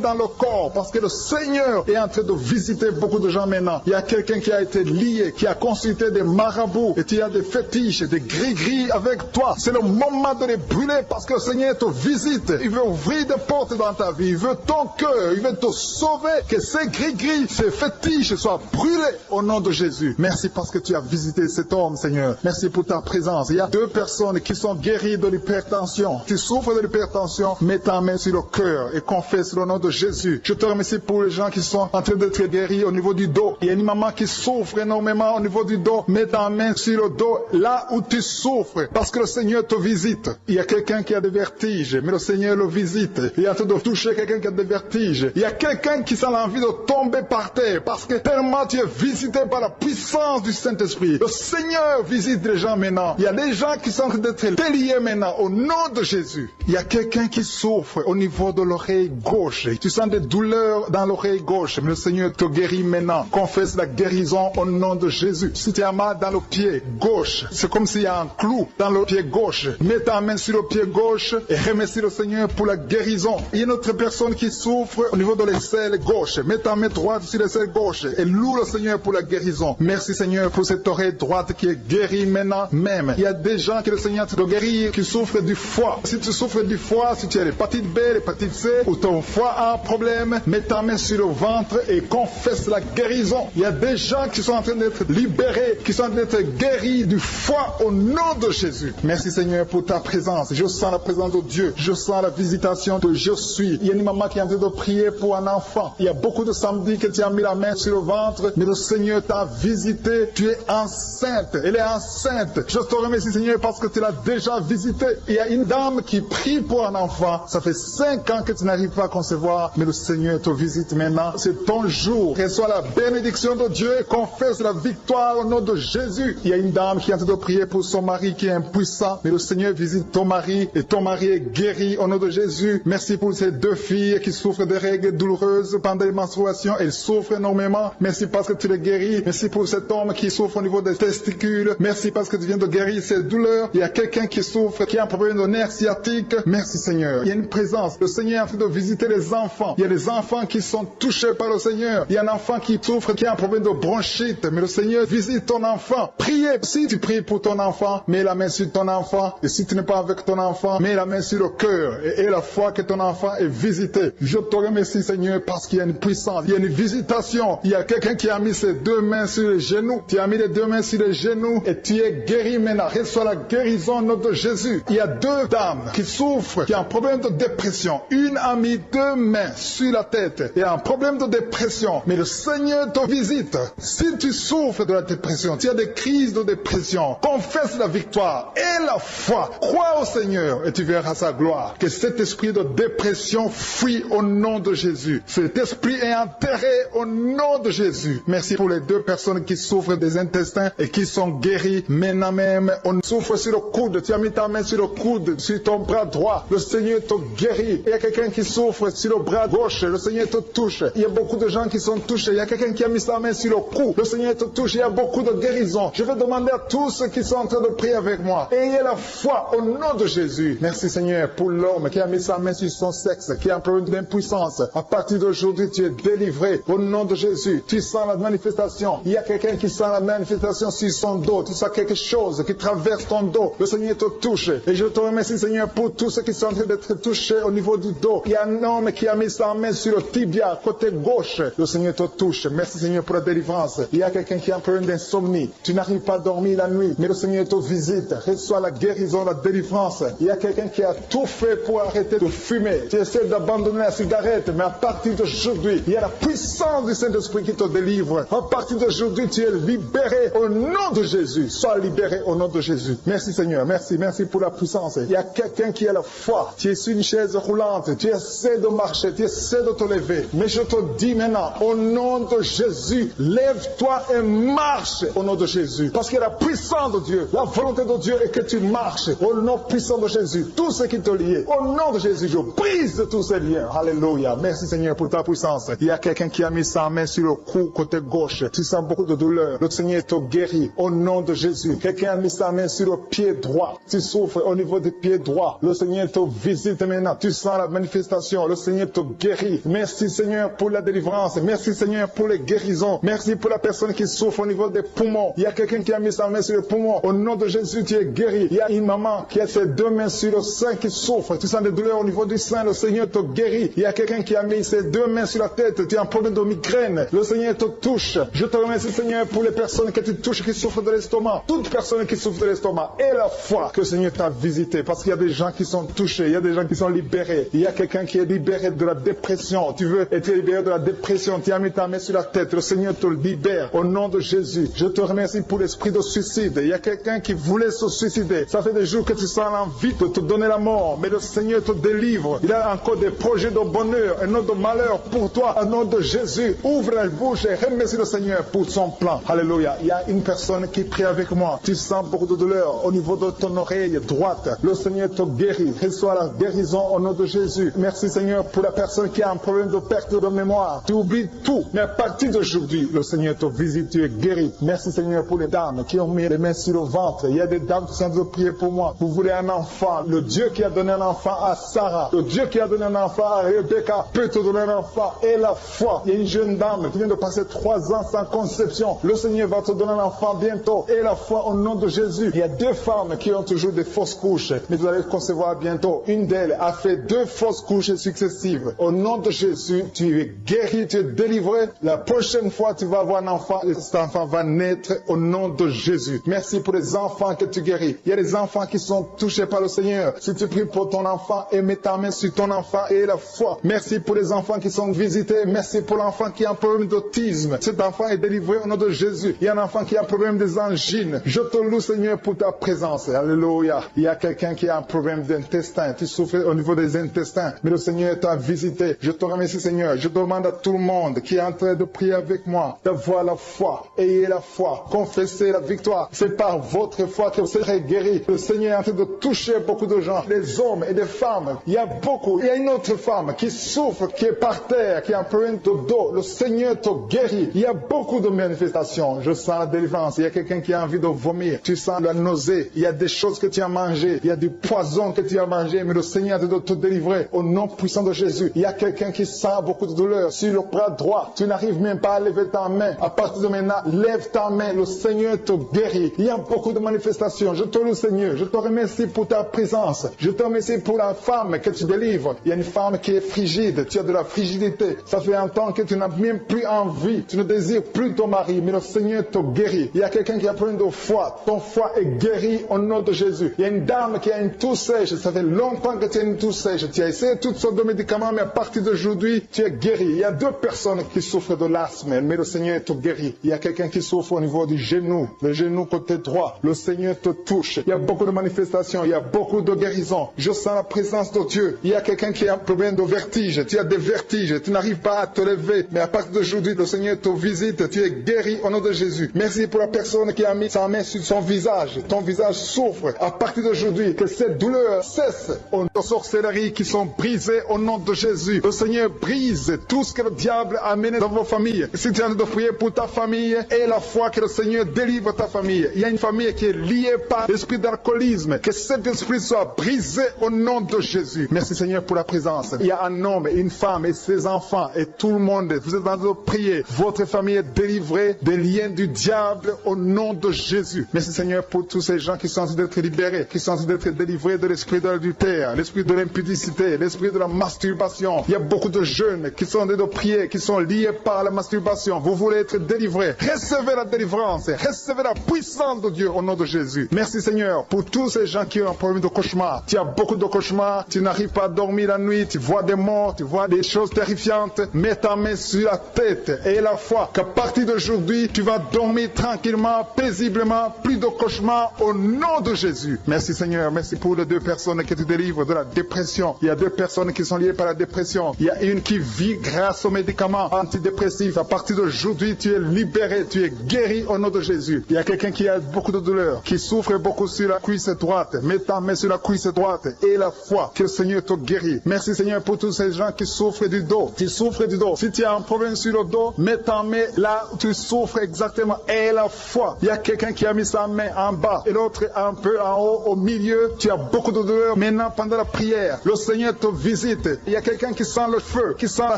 Speaker 2: dans le corps parce que le Seigneur est en train de visiter beaucoup de gens maintenant. Il y a quelqu'un qui a été lié, qui a consulté des marabouts et tu as des fétiches, des gris-gris avec toi. C'est le moment de les brûler parce que le Seigneur te visite. Il veut ouvrir des portes dans ta vie. Il veut ton cœur. Il veut te sauver. Que ces gris-gris, ces fétiches soient brûlés au nom de Jésus. Merci parce que tu as visité cet homme, Seigneur. Merci pour ta présence. Il y a 2 personnes qui sont guéries de l'hypertension. Tu souffres de l'hypertension, mets ta main sur le cœur et confesse le nom de Jésus. Je te remercie pour les gens qui sont en train d'être guéris au niveau du dos. Il y a une maman qui souffre énormément au niveau du dos. Mets ta main sur le dos là où tu souffres parce que le Seigneur te visite. Il y a quelqu'un qui a des vertiges, mais le Seigneur le visite. Il est en train de toucher quelqu'un qui a des vertiges. Il y a quelqu'un qui sent l'envie de tomber par terre parce que tellement tu es visité par la puissance du Saint-Esprit. Le Seigneur visite les gens maintenant. Il y a des gens qui sont en train d'être déliés maintenant au nom de Jésus. Il y a quelqu'un qui souffre au niveau de l'oreille gauche. Tu sens des douleurs dans l'oreille gauche, mais le Seigneur te guérit maintenant. Confesse la guérison au nom de Jésus. Si tu as mal dans le pied gauche, c'est comme s'il y a un clou dans le pied gauche. Mets ta main sur le pied gauche et remercie le Seigneur pour la guérison. Il y a une autre personne qui souffre au niveau de l'aisselle gauche. Mets ta main droite sur l'aisselle gauche et loue le Seigneur pour la guérison. Merci Seigneur pour cette oreille droite qui est guérie maintenant même. Il y a des gens que le Seigneur te guérit qui souffrent du foie. Si tu souffres du foie, si tu as l'hépatite B, l'hépatite C ou ton foie a un problème, mets ta main sur le ventre et confesse la guérison. Il y a des gens qui sont en train d'être libérés, qui sont en train d'être guéris du foie au nom de Jésus. Merci Seigneur pour ta présence. Je sens la présence de Dieu. Je sens la visitation de je suis. Il y a une maman qui est en train de prier pour un enfant. Il y a beaucoup de samedis que tu as mis la main sur le ventre, mais le Seigneur t'a visité. Tu es enceinte. Elle est enceinte. Je te remercie Seigneur parce que tu l'as déjà visité. Il y a une dame qui prie pour un enfant. Ça fait 5 ans que tu n'arrives pas à concevoir, mais le Seigneur te visite maintenant. C'est ton jour. Reçois la bénédiction de Dieu et confesse la victoire au nom de Jésus. Il y a une dame qui est en train de prier pour son mari qui est impuissant, mais le Seigneur visite ton mari et ton mari est guéri au nom de Jésus. Merci pour ces 2 filles qui souffrent de règles douloureuses pendant les menstruations. Elles souffrent énormément. Merci parce que tu les guéris. Merci pour cet homme qui souffre au niveau des testicules. Merci parce que tu viens de guérir ces douleurs. Il y a quelqu'un qui souffre, qui a un problème de nerf sciatique. Merci Seigneur. Il y a une présence. Le Seigneur est en train de visiter les enfants. Il y a des enfants qui sont touchés par le Seigneur. Il y a un enfant qui souffre, qui a un problème de bronchite. Mais le Seigneur visite ton enfant. Priez. Si tu pries pour ton enfant, mets la main sur ton enfant. Et si tu n'es pas avec ton enfant, mets la main sur le cœur. Et la foi que ton enfant est visité. Je te remercie Seigneur parce qu'il y a une puissance. Il y a une visitation. Il y a quelqu'un qui a mis ses 2 mains sur les genoux. Tu as mis les 2 mains sur les genoux et tu es guéri maintenant. Reçois la guérison au nom de Jésus. Il y a 2 dames qui souffrent, qui ont un problème de dépression. Une a mis 2 mains sur la tête et a un problème de dépression. Mais le Seigneur te visite. Si tu souffres de la dépression, tu as des crises de dépression, confesse la victoire et la foi. Crois au Seigneur et tu verras sa gloire. Que cet esprit de dépression fuit au nom de Jésus. Cet esprit est enterré au nom de Jésus. Merci pour les 2 personnes qui souffrent des intestins et qui sont guéries maintenant même. On souffre sur le coude. Tu as mis ta main sur le coude, sur ton bras droit. Le Seigneur te guérit. Il y a quelqu'un qui souffre sur le bras gauche. Le Seigneur te touche. Il y a beaucoup de gens qui sont touchés. Il y a quelqu'un qui a mis sa main sur le cou. Le Seigneur te touche. Il y a beaucoup de guérisons. Je vais demander à tous ceux qui sont en train de prier avec moi. Ayez la foi au nom de Jésus. Merci Seigneur pour l'homme qui a mis sa main sur son sexe, qui a un problème d'impuissance. À partir d'aujourd'hui, tu es délivré au nom de Jésus. Tu sens la manifestation. Il y a quelqu'un qui sent la manifestation manifestation sur son dos. Tu sens quelque chose qui traverse ton dos. Le Seigneur te touche. Et je te remercie, Seigneur, pour tous ceux qui sont en train d'être touchés au niveau du dos. Il y a un homme qui a mis sa main sur le tibia, côté gauche. Le Seigneur te touche. Merci, Seigneur, pour la délivrance. Il y a quelqu'un qui a un problème d'insomnie. Tu n'arrives pas à dormir la nuit, mais le Seigneur te visite. Reçois la guérison, la délivrance. Il y a quelqu'un qui a tout fait pour arrêter de fumer. Tu essaies d'abandonner la cigarette, mais à partir d'aujourd'hui, il y a la puissance du Saint-Esprit qui te délivre. À partir d'aujourd'hui, tu es libéré au nom de Jésus. Sois libéré au nom de Jésus. Merci, Seigneur. Merci. Merci pour la puissance. Il y a quelqu'un qui a la foi. Tu es sur une chaise roulante. Tu essaies de marcher. Tu essaies de te lever. Mais je te dis maintenant, au nom de Jésus, lève-toi et marche au nom de Jésus. Parce que la puissance de Dieu, la volonté de Dieu est que tu marches au nom puissant de Jésus. Tout ce qui te lie, au nom de Jésus, je brise de tous ces liens. Alléluia. Merci, Seigneur, pour ta puissance. Il y a quelqu'un qui a mis sa main sur le cou côté gauche. Tu sens beaucoup de douleur. Le Seigneur te guérit au nom de Jésus. Quelqu'un a mis sa main sur le pied droit. Tu souffres au niveau du pied droit. Le Seigneur te visite maintenant. Tu sens la manifestation. Le Seigneur te guérit. Merci, Seigneur, pour la délivrance. Merci, Seigneur, pour les guérisons. Merci pour la personne qui souffre au niveau des poumons. Il y a quelqu'un qui a mis sa main sur le poumon. Au nom de Jésus, tu es guéri. Il y a une maman qui a ses deux mains sur le sein qui souffre. Tu sens des douleurs au niveau du sein. Le Seigneur te guérit. Il y a quelqu'un qui a mis ses deux mains sur la tête. Tu as un problème de migraine. Le Seigneur te touche. Je te remercie, Seigneur, pour les personnes que tu touches qui souffrent de l'estomac. Toute personne qui souffre de l'estomac. Et la foi que le Seigneur t'a visité. Parce qu'il y a des gens qui sont touchés. Il y a des gens qui sont libérés. Il y a quelqu'un qui est libéré de la dépression. Tu veux être libéré de la dépression. Tu as mis ta main sur la tête. Le Seigneur te libère. Au nom de Jésus. Je te remercie pour l'esprit de suicide. Il y a quelqu'un qui voulait se suicider. Ça fait des jours que tu sens l'envie de te donner la mort. Mais le Seigneur te délivre. Il a encore des projets de bonheur et non de malheur pour toi. Au nom de Jésus. Ouvre la bouche et remercie le Seigneur pour son plan. Alléluia. Il y a une personne qui prie avec moi. Tu sens beaucoup de douleur au niveau de ton oreille droite. Le Seigneur te guérit. Reçois la guérison au nom de Jésus. Merci, Seigneur, pour la personne qui a un problème de perte de mémoire. Tu oublies tout. Mais à partir d'aujourd'hui, le Seigneur te visite. Tu es guéri. Merci, Seigneur, pour les dames qui ont mis les mains sur le ventre. Il y a des dames qui sont en train de prier pour moi. Vous voulez un enfant. Le Dieu qui a donné un enfant à Sarah, le Dieu qui a donné un enfant à Rebecca peut te donner un enfant. Et la foi. Il y a une jeune dame qui vient de passer 3 ans sans conception. Le Seigneur va te donner un enfant bientôt. Et la foi au nom de Jésus. Il y a 2 femmes qui ont toujours des fausses couches. Mais vous allez concevoir bientôt. Une d'elles a fait 2 fausses couches successives. Au nom de Jésus, tu es guéri, tu es délivré. La prochaine fois, tu vas avoir un enfant. Et cet enfant va naître au nom de Jésus. Merci pour les enfants que tu guéris. Il y a des enfants qui sont touchés par le Seigneur. Si tu pries pour ton enfant et mets ta main sur ton enfant et la foi. Merci pour les enfants qui sont visités. Merci pour l'enfant qui a un problème d'autisme. Cet enfant est délivré au nom de Jésus. Il y a un enfant qui a un problème des angines. Je te loue, Seigneur, pour ta présence. Alléluia. Il y a quelqu'un qui a un problème d'intestin. Tu souffres au niveau des intestins. Mais le Seigneur t'a visité. Je te remercie, Seigneur. Je demande à tout le monde qui est en train de prier avec moi d'avoir la foi. Ayez la foi. Confessez la victoire. C'est par votre foi que vous serez guéris. Le Seigneur est en train de toucher beaucoup de gens. Des hommes et des femmes. Il y a beaucoup. Il y a une autre femme qui souffre, qui est par terre, qui a un problème de dos. Le Seigneur te guérit. Il y a beaucoup de manifestations. Je sens la délivrance. Il y a quelqu'un qui a envie de vomir. Tu sens la nausée. Il y a des choses que tu as mangées. Il y a du poison que tu as mangé. Mais le Seigneur est en train de te délivrer. Au nom puissant de Jésus. Il y a quelqu'un qui sent beaucoup de douleur sur le bras droit. Tu n'arrives même pas à lever ta main. À partir de maintenant, lève ta main. Le Seigneur te guérit. Il y a beaucoup de manifestations. Je te loue, Seigneur. Je te remercie pour ta présence. Je te remercie pour la femme que tu délivres. Il y a une femme qui est frigide. Tu as de la frigidité. Ça fait un temps que tu n'as même plus envie. Tu ne désires plus ton mari. Mais le Seigneur te guérit. Il y a quelqu'un qui a problème de foie. Ton foie est guéri au nom de Jésus. Il y a une dame qui a une toux sèche. Ça fait longtemps que tu as une toux sèche. Tu as essayé toutes sortes de médicaments, mais à partir d'aujourd'hui, tu es guéri. Il y a 2 personnes qui souffrent de l'asthme, mais le Seigneur te guérit. Il y a quelqu'un qui souffre au niveau du genou, le genou côté droit. Le Seigneur te touche. Il y a beaucoup de manifestations. Il y a beaucoup de guérisons. Je sens la présence de Dieu. Il y a quelqu'un qui a un problème de vertige. Tu as des vertiges. Tu n'arrives pas à te lever. Mais à partir d'aujourd'hui, le Seigneur te visite. Tu es guéri au nom de Jésus. Merci pour la personne qui a mis sa main sur son visage. Ton visage souffre. À partir d'aujourd'hui, que cette douleur cesse. Aux sorcelleries qui sont brisées au nom de Jésus. Le Seigneur brise tout ce que le diable a amené dans vos familles. Si tu es en train de prier pour ta famille, et la foi que le Seigneur délivre ta famille. Il y a une famille qui est liée par l'esprit d'alcoolisme. Que cet esprit soit brisé au nom de Jésus. Merci, Seigneur, pour la présence. Il y a un homme, une femme et ses enfants et tout le monde. Vous êtes en train de prier. Votre famille est délivrée des liens du diable. incurables au nom de Jésus. Merci Seigneur pour tous ces gens qui sont en train d'être libérés, qui sont en train d'être délivrés de l'esprit de l'adultère, l'esprit de l'impudicité, l'esprit de la masturbation. Il y a beaucoup de jeunes qui sont en train de prier, qui sont liés par la masturbation. Vous voulez être délivrés. Recevez la délivrance, recevez la puissance de Dieu au nom de Jésus. Merci Seigneur pour tous ces gens qui ont un problème de cauchemar. Tu as beaucoup de cauchemars, tu n'arrives pas à dormir la nuit, tu vois des morts, tu vois des choses terrifiantes. Mets ta main sur la tête et la foi qu'à partir d'aujourd'hui, tu vas dormir tranquillement, paisiblement, plus de cauchemars au nom de Jésus. Merci Seigneur, merci pour les 2 personnes qui te délivrent de la dépression. Il y a 2 personnes qui sont liées par la dépression. Il y a une qui vit grâce aux médicaments antidépressifs. À partir d'aujourd'hui, tu es libéré, tu es guéri au nom de Jésus. Il y a quelqu'un qui a beaucoup de douleur, qui souffre beaucoup sur la cuisse droite. Mets ta main sur la cuisse droite et la foi que le Seigneur te guérit. Merci Seigneur pour tous ces gens qui souffrent du dos. Tu souffres du dos. Si tu as un problème sur le dos, mets ta main là où tu souffres exactement et la foi. Il y a quelqu'un qui a mis sa main en bas et l'autre un peu en haut, au milieu. Tu as beaucoup de douleur. Maintenant, pendant la prière, le Seigneur te visite. Il y a quelqu'un qui sent le feu, qui sent la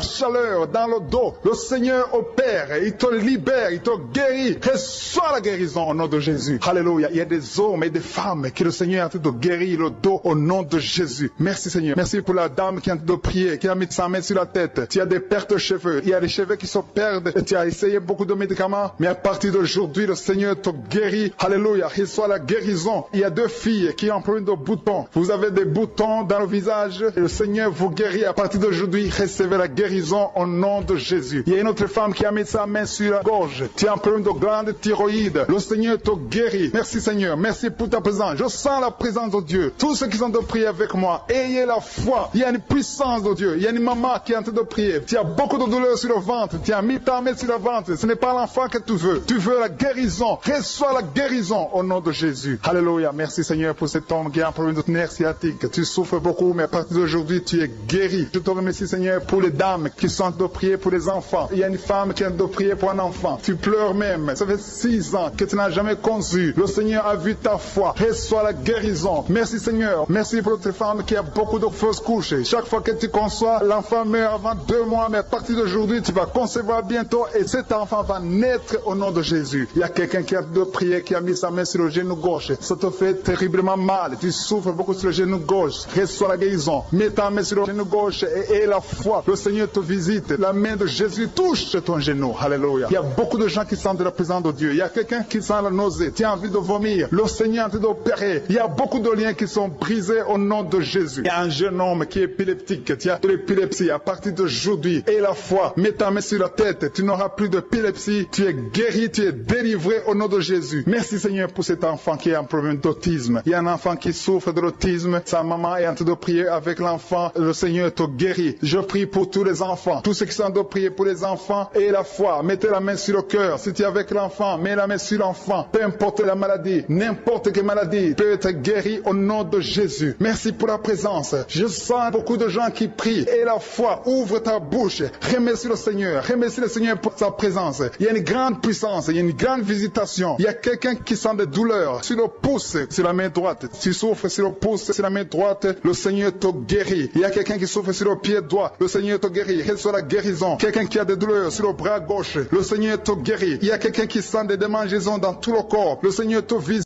Speaker 2: chaleur dans le dos. Le Seigneur opère, il te libère, il te guérit. Reçois la guérison au nom de Jésus. Alléluia. Il y a des hommes et des femmes qui le Seigneur est en train de guérir le dos au nom de Jésus. Merci Seigneur. Merci pour la dame qui est en train de prier, qui a mis sa main sur la tête. Tu as des pertes de cheveux. Il y a des cheveux qui se perdent. Et tu as essayé beaucoup de médicaments. Mais à partir d'aujourd'hui, le Seigneur te guérit. Alléluia. Reçois la guérison. Il y a 2 filles qui ont un problème de boutons. Vous avez des boutons dans le visage. Et le Seigneur vous guérit. À partir d'aujourd'hui, recevez la guérison au nom de Jésus. Il y a une autre femme qui a mis sa main sur la gorge. Tu as un problème de glande thyroïde. Le Seigneur te guérit. Merci Seigneur. Merci pour ta présence. Je sens la présence de Dieu. Tous ceux qui sont de prier avec moi, ayez la foi. Il y a une puissance de Dieu. Il y a une maman qui est en train de prier. Tu as beaucoup de douleur sur le ventre. Tu as mis ta main sur le ventre. Ce n'est pas l'enfant que tu veux. Tu veux la guérison. Reçois la guérison au nom de Jésus. Alléluia. Merci Seigneur pour cet homme qui a un problème de nerf sciatique. Tu souffres beaucoup, mais à partir d'aujourd'hui, tu es guéri. Je te remercie Seigneur pour les dames qui sont en train de prier pour les enfants. Il y a une femme qui est en train de prier pour un enfant. Tu pleures même. Ça fait 6 ans que tu n'as jamais conçu. Le Seigneur a vu ta foi. Reçois la guérison. Merci Seigneur. Merci pour cette femme qui a beaucoup de fausses couches. Chaque fois que tu conçois, l'enfant meurt avant 2 mois, mais à partir d'aujourd'hui, tu vas concevoir bientôt et cet enfant va naître au nom de Jésus. Il y a quelqu'un qui a de prier, qui a mis sa main sur le genou gauche. Ça te fait terriblement mal. Tu souffres beaucoup sur le genou gauche. Reçois la guérison. Mets ta main sur le genou gauche et la foi. Le Seigneur te visite. La main de Jésus touche ton genou. Alléluia. Il y a beaucoup de gens qui sentent la présence de Dieu. Il y a quelqu'un qui sent la nausée. Tu as envie de vomir. Le Seigneur est en train d'opérer. Il y a beaucoup de liens qui sont brisés au nom de Jésus. Il y a un jeune homme qui est épileptique. Tu as de l'épilepsie. À partir d'aujourd'hui, et la foi, mets ta main sur la tête. Tu n'auras plus d'épilepsie. Tu es guéri, tu es délivré au nom de Jésus. Merci Seigneur pour cet enfant qui a un problème d'autisme. Il y a un enfant qui souffre de l'autisme. Sa maman est en train de prier avec l'enfant. Le Seigneur te guérit. Je prie pour tous les enfants. Tous ceux qui sont en train de prier pour les enfants et la foi. Mettez la main sur le cœur. Si tu es avec l'enfant, mets la main sur l'enfant. Peu importe la maladie, n'importe quelle maladie peut être guérie au nom de Jésus. Merci pour la présence. Je sens beaucoup de gens qui prient. Et la foi, ouvre ta bouche. Remercie le Seigneur. Remercie le Seigneur pour sa présence. Il y a une grande puissance. Il y a une grande visitation. Il y a quelqu'un qui sent des douleurs sur le pouce, sur la main droite. Tu souffres sur le pouce, sur la main droite. Le Seigneur te guérit. Il y a quelqu'un qui souffre sur le pied droit. Le Seigneur te guérit. Reçois la guérison. Quelqu'un qui a des douleurs sur le bras gauche. Le Seigneur te guérit. Il y a quelqu'un qui sent des démangeaisons dans tout le corps. Le Seigneur te visite.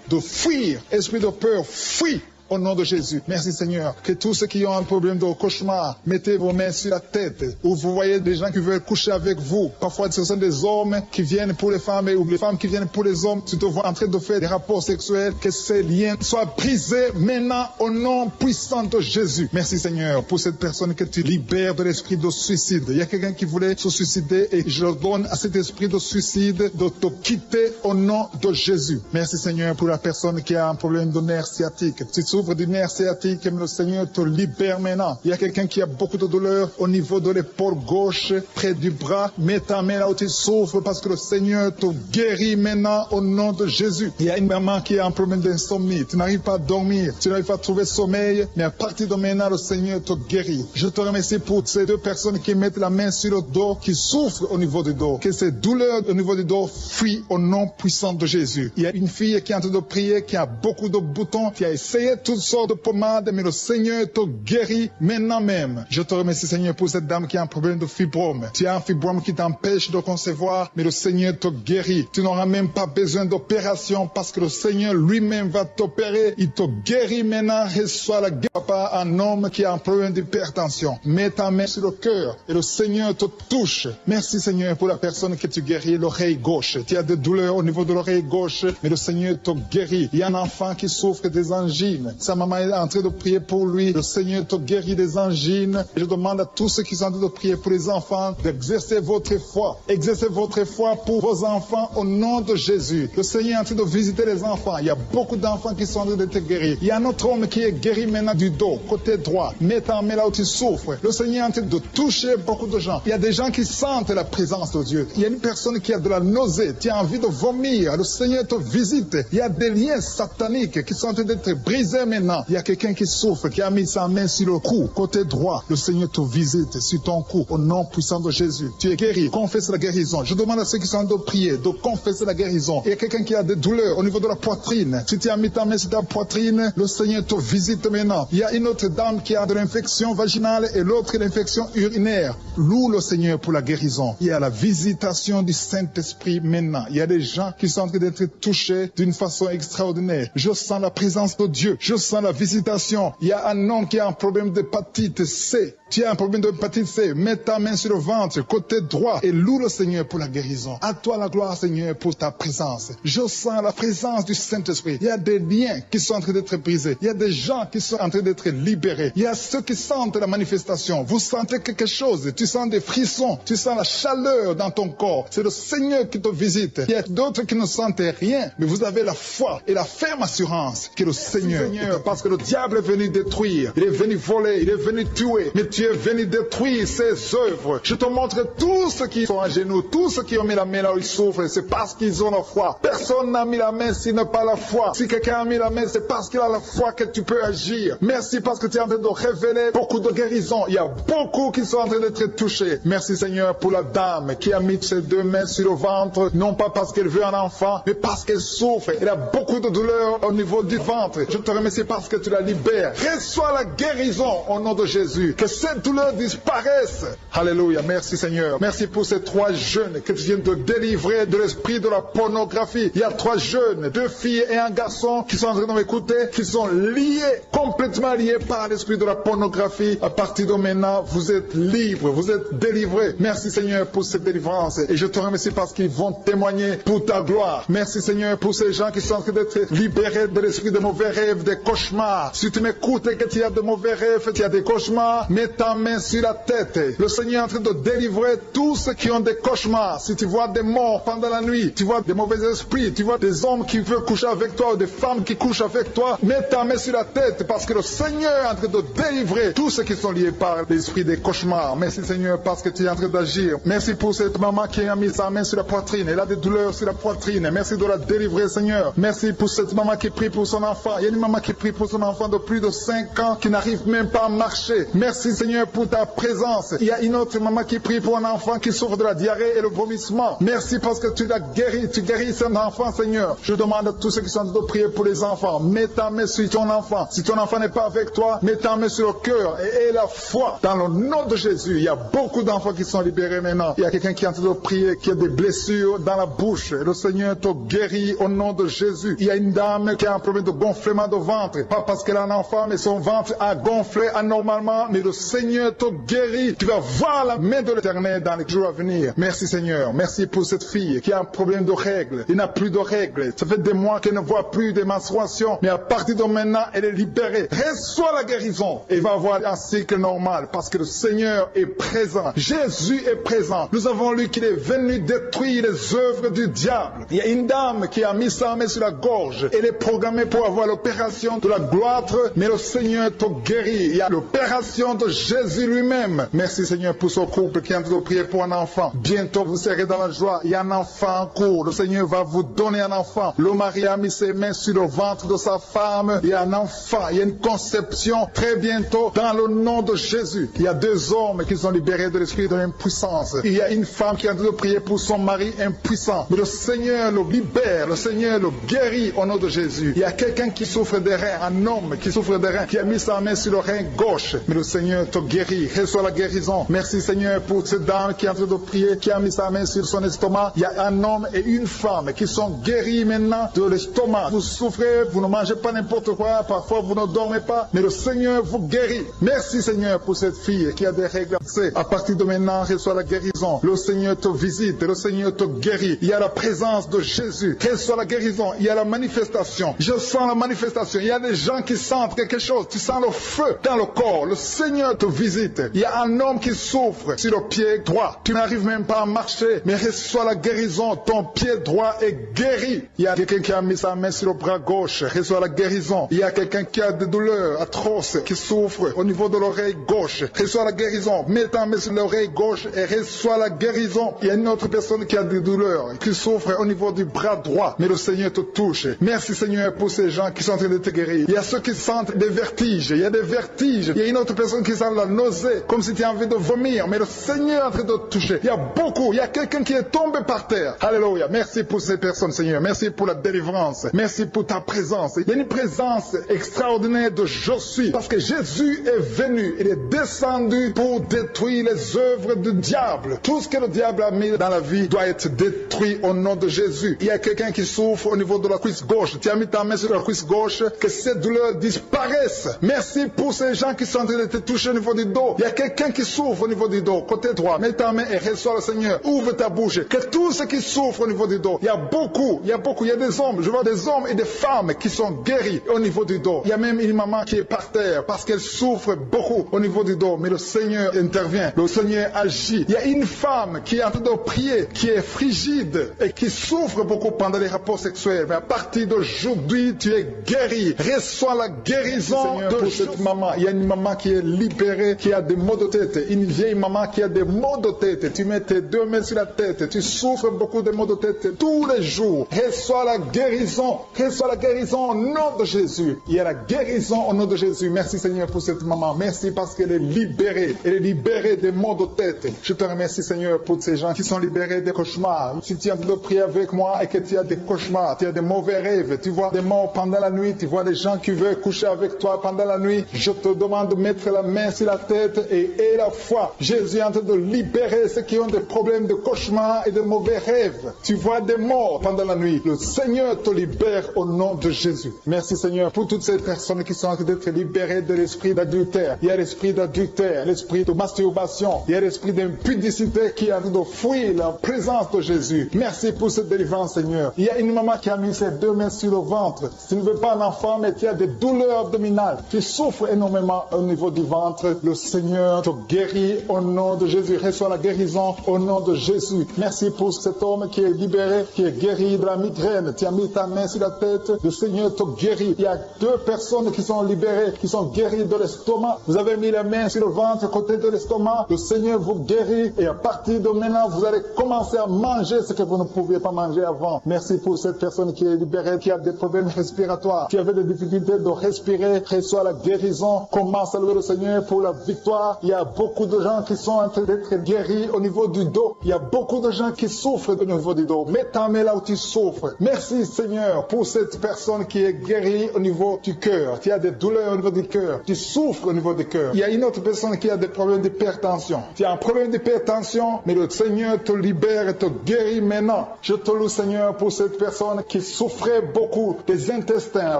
Speaker 2: De fuir, esprit de peur, fuis. Au nom de Jésus. Merci Seigneur. Que tous ceux qui ont un problème de cauchemar, mettez vos mains sur la tête. Ou vous voyez des gens qui veulent coucher avec vous. Parfois ce sont des hommes qui viennent pour les femmes ou les femmes qui viennent pour les hommes. Tu te vois en train de faire des rapports sexuels. Que ces liens soient brisés maintenant au nom puissant de Jésus. Merci Seigneur pour cette personne que tu libères de l'esprit de suicide. Il y a quelqu'un qui voulait se suicider et je donne à cet esprit de suicide de te quitter au nom de Jésus. Merci Seigneur pour la personne qui a un problème de nerf sciatique. Tu souffres du nerf sciatique, mais le Seigneur te libère maintenant. Il y a quelqu'un qui a beaucoup de douleur au niveau de l'épaule gauche, près du bras. Mets ta main là où tu souffres parce que le Seigneur te guérit maintenant au nom de Jésus. Il y a une maman qui a un problème d'insomnie. Tu n'arrives pas à dormir, tu n'arrives pas à trouver sommeil, mais à partir de maintenant, le Seigneur te guérit. Je te remercie pour ces 2 personnes qui mettent la main sur le dos, qui souffrent au niveau du dos. Que ces douleurs au niveau du dos fuient au nom puissant de Jésus. Il y a une fille qui est en train de prier, qui a beaucoup de boutons, qui a essayé toutes sortes de pommades, mais le Seigneur te guérit maintenant même. Je te remercie, Seigneur, pour cette dame qui a un problème de fibrome. Tu as un fibrome qui t'empêche de concevoir, mais le Seigneur te guérit. Tu n'auras même pas besoin d'opération parce que le Seigneur lui-même va t'opérer. Il te guérit maintenant. Reçois la guérison. Papa, un homme qui a un problème d'hypertension. Mets ta main sur le cœur et le Seigneur te touche. Merci, Seigneur, pour la personne que tu guéris, l'oreille gauche. Tu as des douleurs au niveau de l'oreille gauche, mais le Seigneur te guérit. Il y a un enfant qui souffre des angines. Sa maman est en train de prier pour lui. Le Seigneur te guérit des angines. Je demande à tous ceux qui sont en train de prier pour les enfants d'exercer votre foi. Exercez votre foi pour vos enfants au nom de Jésus. Le Seigneur est en train de visiter les enfants. Il y a beaucoup d'enfants qui sont en train d'être guéris. Il y a un autre homme qui est guéri maintenant du dos, côté droit. Mets ta main là où tu souffres. Le Seigneur est en train de toucher beaucoup de gens. Il y a des gens qui sentent la présence de Dieu. Il y a une personne qui a de la nausée. Tu as envie de vomir. Le Seigneur te visite. Il y a des liens sataniques qui sont en train d'être brisés maintenant. Il y a quelqu'un qui souffre, qui a mis sa main sur le cou, côté droit. Le Seigneur te visite sur ton cou, au nom puissant de Jésus. Tu es guéri. Confesse la guérison. Je demande à ceux qui sont en train de prier de confesser la guérison. Il y a quelqu'un qui a des douleurs au niveau de la poitrine. Si tu as mis ta main sur ta poitrine, le Seigneur te visite maintenant. Il y a une autre dame qui a de l'infection vaginale et l'autre l'infection urinaire. Loue le Seigneur pour la guérison. Il y a la visitation du Saint-Esprit maintenant. Il y a des gens qui sont en train d'être touchés d'une façon extraordinaire. Je sens la présence de Dieu. Je sens la visitation. Il y a un homme qui a un problème d'hépatite C. Tu as un problème d'hépatite C. Mets ta main sur le ventre, côté droit, et loue le Seigneur pour la guérison. À toi la gloire, Seigneur, pour ta présence. Je sens la présence du Saint-Esprit. Il y a des liens qui sont en train d'être brisés. Il y a des gens qui sont en train d'être libérés. Il y a ceux qui sentent la manifestation. Vous sentez quelque chose. Tu sens des frissons. Tu sens la chaleur dans ton corps. C'est le Seigneur qui te visite. Il y a d'autres qui ne sentent rien, mais vous avez la foi et la ferme assurance que le Seigneur, parce que le diable est venu détruire. Il est venu voler. Il est venu tuer. Mais tu es venu détruire ses œuvres. Je te montre tous ceux qui sont à genoux, tous ceux qui ont mis la main là où ils souffrent, c'est parce qu'ils ont la foi. Personne n'a mis la main s'il n'a pas la foi. Si quelqu'un a mis la main, c'est parce qu'il a la foi que tu peux agir. Merci parce que tu es en train de révéler beaucoup de guérisons. Il y a beaucoup qui sont en train d'être touchés. Merci Seigneur pour la dame qui a mis ses deux mains sur le ventre, non pas parce qu'elle veut un enfant, mais parce qu'elle souffre. Elle a beaucoup de douleurs au niveau du ventre. Je te remercie parce que tu la libères. Reçois la guérison au nom de Jésus. Que cette douleur disparaisse. Alléluia. Merci Seigneur. Merci pour ces 3 jeunes que tu viens de délivrer de l'esprit de la pornographie. Il y a 3 jeunes, 2 filles et un garçon qui sont en train de m'écouter, qui sont liés, complètement liés par l'esprit de la pornographie. À partir de maintenant, vous êtes libres, vous êtes délivrés. Merci Seigneur pour cette délivrance. Et je te remercie parce qu'ils vont témoigner pour ta gloire. Merci Seigneur pour ces gens qui sont en train d'être libérés de l'esprit de mauvais rêves, des cauchemars. Si tu m'écoutes et que tu as de mauvais rêves, tu as des cauchemars, mets ta main sur la tête. Le Seigneur est en train de délivrer tous ceux qui ont des cauchemars. Si tu vois des morts pendant la nuit, tu vois des mauvais esprits, tu vois des hommes qui veulent coucher avec toi ou des femmes qui couchent avec toi, mets ta main sur la tête parce que le Seigneur est en train de délivrer tous ceux qui sont liés par l'esprit des cauchemars. Merci Seigneur parce que tu es en train d'agir. Merci pour cette maman qui a mis sa main sur la poitrine. Elle a des douleurs sur la poitrine. Merci de la délivrer Seigneur. Merci pour cette maman qui prie pour son enfant. Il y a une maman qui prie pour son enfant de plus de 5 ans qui n'arrive même pas à marcher. Merci Seigneur pour ta présence. Il y a une autre maman qui prie pour un enfant qui souffre de la diarrhée et le vomissement. Merci parce que tu l'as guéri. Tu guéris cet enfant Seigneur. Je demande à tous ceux qui sont en train de prier pour les enfants. Mets ta main sur ton enfant. Si ton enfant n'est pas avec toi, mets ta main sur le cœur et aie la foi. Dans le nom de Jésus, il y a beaucoup d'enfants qui sont libérés maintenant. Il y a quelqu'un qui est en train de prier, qui a des blessures dans la bouche. Et le Seigneur te guérit au nom de Jésus. Il y a une dame qui a un problème de gonflement de ventre. Pas parce qu'elle a un enfant, mais son ventre a gonflé anormalement. Mais le Seigneur te guérit. Tu vas voir la main de l'Éternel dans les jours à venir. Merci Seigneur. Merci pour cette fille qui a un problème de règles. Il n'a plus de règles. Ça fait des mois qu'elle ne voit plus des menstruations. Mais à partir de maintenant, elle est libérée. Reçois la guérison. Et va avoir un cycle normal parce que le Seigneur est présent. Jésus est présent. Nous avons lu qu'il est venu détruire les œuvres du diable. Il y a une dame qui a mis sa main sur la gorge. Elle est programmée pour avoir l'opération de la gloire, mais le Seigneur te guérit. Il y a l'opération de Jésus lui-même. Merci Seigneur pour ce couple qui est en train de prier pour un enfant. Bientôt vous serez dans la joie. Il y a un enfant en cours. Le Seigneur va vous donner un enfant. Le mari a mis ses mains sur le ventre de sa femme. Il y a un enfant. Il y a une conception très bientôt dans le nom de Jésus. Il y a 2 hommes qui sont libérés de l'esprit de l'impuissance. Il y a une femme qui est en train de prier pour son mari impuissant. Mais le Seigneur le libère. Le Seigneur le guérit au nom de Jésus. Il y a quelqu'un qui souffre des reins. Un homme qui souffre des reins. Qui a mis sa main sur le rein gauche. Mais le Seigneur te guérit. Reçois la guérison. Merci Seigneur pour cette dame qui est en train de prier. Qui a mis sa main sur son estomac. Il y a un homme et une femme qui sont guéris maintenant de l'estomac. Vous souffrez. Vous ne mangez pas n'importe quoi. Parfois vous ne dormez pas. Mais le Seigneur vous guérit. Merci Seigneur pour cette fille qui a des règles. À partir de maintenant, reçois la guérison. Le Seigneur te visite. Le Seigneur te guérit. Il y a la présence de Jésus. Reçois la guérison. Il y a la manifestation. Je sens la manifestation. Il y a des gens qui sentent quelque chose. Tu sens le feu dans le corps. Le Seigneur te visite. Il y a un homme qui souffre sur le pied droit. Tu n'arrives même pas à marcher. Mais reçois la guérison. Ton pied droit est guéri. Il y a quelqu'un qui a mis sa main sur le bras gauche. Reçois la guérison. Il y a quelqu'un qui a des douleurs atroces, qui souffre au niveau de l'oreille gauche. Reçois la guérison. Mets ta main sur l'oreille gauche et reçois la guérison. Il y a une autre personne qui a des douleurs, qui souffre au niveau du bras droit. Mais le Seigneur te touche. Merci Seigneur pour ces gens qui sont en train de te guérir. Il y a ceux qui sentent des vertiges. Il y a des vertiges. Il y a une autre personne qui sent la nausée, comme si tu as envie de vomir. Mais le Seigneur est en train de te toucher. Il y a beaucoup. Il y a quelqu'un qui est tombé par terre. Alléluia. Merci pour ces personnes, Seigneur. Merci pour la délivrance. Merci pour ta présence. Il y a une présence extraordinaire de je suis. Parce que Jésus est venu. Il est descendu pour détruire les œuvres du diable. Tout ce que le diable a mis dans la vie doit être détruit au nom de Jésus. Il y a quelqu'un qui souffre au niveau de la cuisse gauche. Tu as mis ta main sur la cuisse gauche. Que cette douleur disparaisse. Merci pour ces gens qui sont en train de te toucher au niveau du dos. Il y a quelqu'un qui souffre au niveau du dos. Côté droit. Mets ta main et reçois le Seigneur. Ouvre ta bouche. Que tous ceux qui souffrent au niveau du dos. Il y a beaucoup. Il y a des hommes. Je vois des hommes et des femmes qui sont guéris au niveau du dos. Il y a même une maman qui est par terre parce qu'elle souffre beaucoup au niveau du dos. Mais le Seigneur intervient. Le Seigneur agit. Il y a une femme qui est en train de prier, qui est frigide et qui souffre beaucoup pendant les rapports sexuels. Mais à partir d'aujourd'hui, tu es guéri. Reçois la guérison de cette maman. Il y a une maman qui est libérée, qui a des maux de tête. Une vieille maman qui a des maux de tête. Tu mets tes 2 mains sur la tête. Tu souffres beaucoup de maux de tête tous les jours. Reçois la guérison. Reçois la guérison au nom de Jésus. Il y a la guérison au nom de Jésus. Merci Seigneur pour cette maman. Merci parce qu'elle est libérée. Elle est libérée des maux de tête. Je te remercie Seigneur pour ces gens qui sont libérés des cauchemars. Si tu es en train de prier avec moi et que tu as des cauchemars, tu as des mauvais rêves, tu vois des morts pendant la nuit, tu vois des gens qui veulent coucher avec toi pendant la nuit, je te demande de mettre la main sur la tête et la foi. Jésus est en train de libérer ceux qui ont des problèmes de cauchemars et de mauvais rêves. Tu vois des morts pendant la nuit. Le Seigneur te libère au nom de Jésus. Merci Seigneur pour toutes ces personnes qui sont en train d'être libérées de l'esprit d'adultère. Il y a l'esprit d'adultère, l'esprit de masturbation, il y a l'esprit d'impudicité qui est en train de fuir la présence de Jésus. Merci pour cette délivrance Seigneur. Il y a une maman qui a mis ses 2 mains sur le ventre. Tu ne veux pas un enfant mais tu as des douleurs abdominales. Tu souffres énormément au niveau du ventre. Le Seigneur te guérit au nom de Jésus. Reçois la guérison au nom de Jésus. Merci pour cet homme qui est libéré, qui est guéri de la migraine. Tu as mis ta main sur la tête. Le Seigneur te guérit. Il y a 2 personnes qui sont libérées, qui sont guéries de l'estomac. Vous avez mis la main sur le ventre, côté de l'estomac. Le Seigneur vous guérit et à partir de maintenant, vous allez commencer à manger ce que vous ne pouviez pas manger avant. Merci pour cette personne qui est libérée, qui a des problèmes respiratoires, qui avait des difficultés de respirer. Reçois la guérison. Commence à louer le Seigneur pour la victoire. Il y a beaucoup de gens qui sont en train d'être guéris au niveau du dos. Il y a beaucoup de gens qui souffrent au niveau du dos. Mets ta main là où tu souffres. Merci Seigneur pour cette personne qui est guérie au niveau du cœur. Tu as des douleurs au niveau du cœur. Tu souffres au niveau du cœur. Il y a une autre personne qui a des problèmes d'hypertension. Tu as un problème d'hypertension, mais le Seigneur te libère et te guérit maintenant. Je te loue Seigneur pour cette personne qui souffrait beaucoup des intestins. À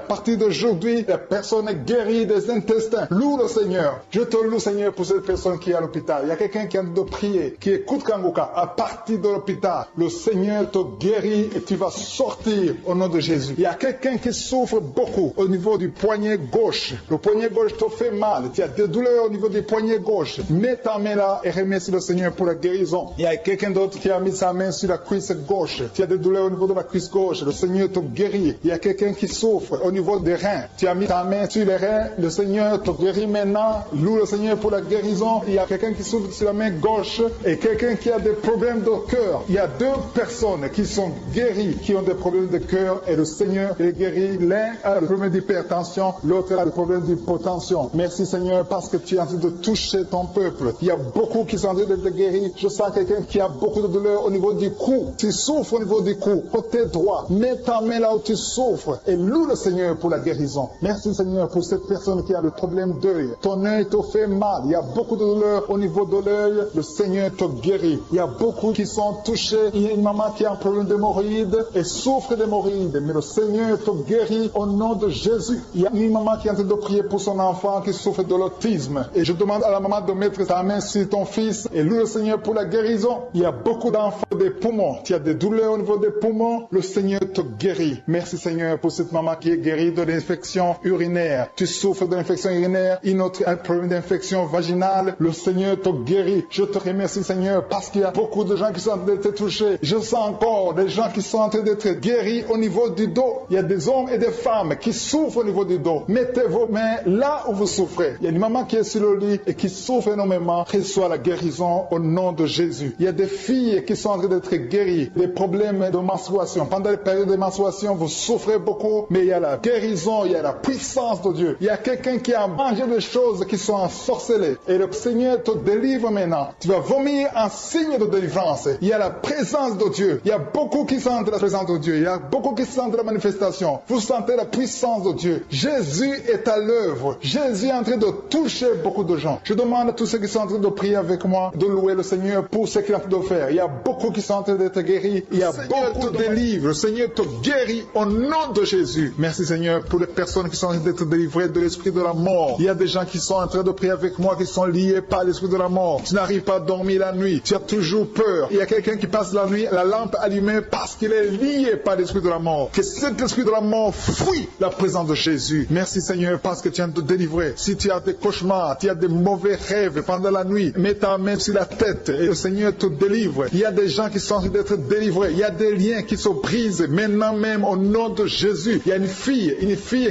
Speaker 2: partir d'aujourd'hui, la personne est guérie des intestins. Loue le Seigneur. Je te loue Seigneur pour cette personne qui est à l'hôpital. Il y a quelqu'un qui a de prier, qui écoute Kanguka. À partir de l'hôpital, le Seigneur te guérit et tu vas sortir au nom de Jésus. Il y a quelqu'un qui souffre beaucoup au niveau du poignet gauche. Le poignet gauche te fait mal. Tu as des douleurs au niveau du poignet gauche. Mets ta main là et remercie le Seigneur pour la guérison. Il y a quelqu'un d'autre qui a mis sa main sur la cuisse gauche. Tu as des douleurs au niveau de la cuisse gauche. Le Seigneur te guérit. Il y a quelqu'un qui souffre au niveau des reins. Tu as mis ta main sur les reins. Le Seigneur te guérit maintenant. Loue loue le Seigneur pour la guérison. Il y a quelqu'un qui souffre sur la main gauche et quelqu'un qui a des problèmes de cœur. Il y a deux personnes qui sont guéries, qui ont des problèmes de cœur et le Seigneur les guérit. L'un a le problème d'hypertension, l'autre a le problème d'hypotension. Merci Seigneur parce que tu es en train de toucher ton peuple. Il y a beaucoup qui sont en train d'être guéris. Je sens quelqu'un qui a beaucoup de douleur au niveau du cou. Tu souffres au niveau du cou, côté droit. Mets ta main là où tu souffres et loue le Seigneur pour la guérison. Merci Seigneur pour cette personne qui a le problème d'œil. Ton œil te fait mal. Il y a beaucoup de douleur au niveau de l'œil. Le Seigneur te guérit. Il y a beaucoup qui sont touchés. Il y a une maman qui a un problème d'hémorroïdes et souffre d'hémorroïdes. Mais le Seigneur te guérit au nom de Jésus. Il y a une maman qui est en train de prier pour son enfant qui souffre de l'autisme. Et je demande à la maman de mettre sa main sur ton fils et loue le Seigneur pour la guérison. Il y a beaucoup d'enfants des poumons. Tu as des douleurs au niveau des poumons. Le Seigneur te guérit. Merci Seigneur pour cette maman qui est guérie de l'infection urinaire. Tu souffres de l'infection urinaire, une autre a un problème d'infection vaginale. Le Seigneur te guérit. Je te remercie Seigneur parce qu'il y a beaucoup de gens qui sont en train d'être touchés. Je sens encore des gens qui sont en train d'être guéris au niveau du dos. Il y a des hommes et des femmes qui souffrent au niveau du dos. Mettez vos mains là où vous souffrez. Il y a une maman qui est sur le lit et qui souffre énormément. Reçoit la guérison au nom de Jésus. Il y a des filles qui sont en train d'être guéries. Des problèmes de menstruation. Pendant les périodes de menstruation, vous souffrez beaucoup, mais il y a la guérison, il y a la puissance de Dieu. Il y a quelqu'un qui a mangé des choses qui sont ensorcelées. Et le Seigneur te délivre maintenant. Tu vas vomir un signe de délivrance. Il y a la présence de Dieu. Il y a beaucoup qui sentent la présence de Dieu. Il y a beaucoup qui sentent la manifestation. Vous sentez la puissance de Dieu. Jésus est à l'œuvre. Jésus est en train de toucher beaucoup de gens. Je demande à tous ceux qui sont en train de prier avec moi de louer le Seigneur pour ce qu'il est en train de faire. Il y a beaucoup qui sont en train d'être guéris. Il y a beaucoup de délivre. Le Seigneur te guérit au nom de Jésus. Merci Seigneur pour les personnes qui sont en train d'être délivrées de l'esprit de la mort. Il y a des gens qui sont en train de prier avec moi qui sont liés par l'esprit de la mort. Tu n'arrives pas à dormir la nuit. Tu as toujours peur. Il y a quelqu'un qui passe la nuit, la lampe allumée parce qu'il est lié par l'esprit de la mort. Que cet esprit de la mort fuit la présence de Jésus. Merci Seigneur parce que tu viens de te délivrer. Si tu as des cauchemars, tu as des mauvais rêves pendant la nuit, mets ta main sur la tête et le Seigneur te délivre. Il y a des gens qui sont en train d'être délivrés. Il y a des liens qui se brisent maintenant même au nom de Jésus. Il y a une fille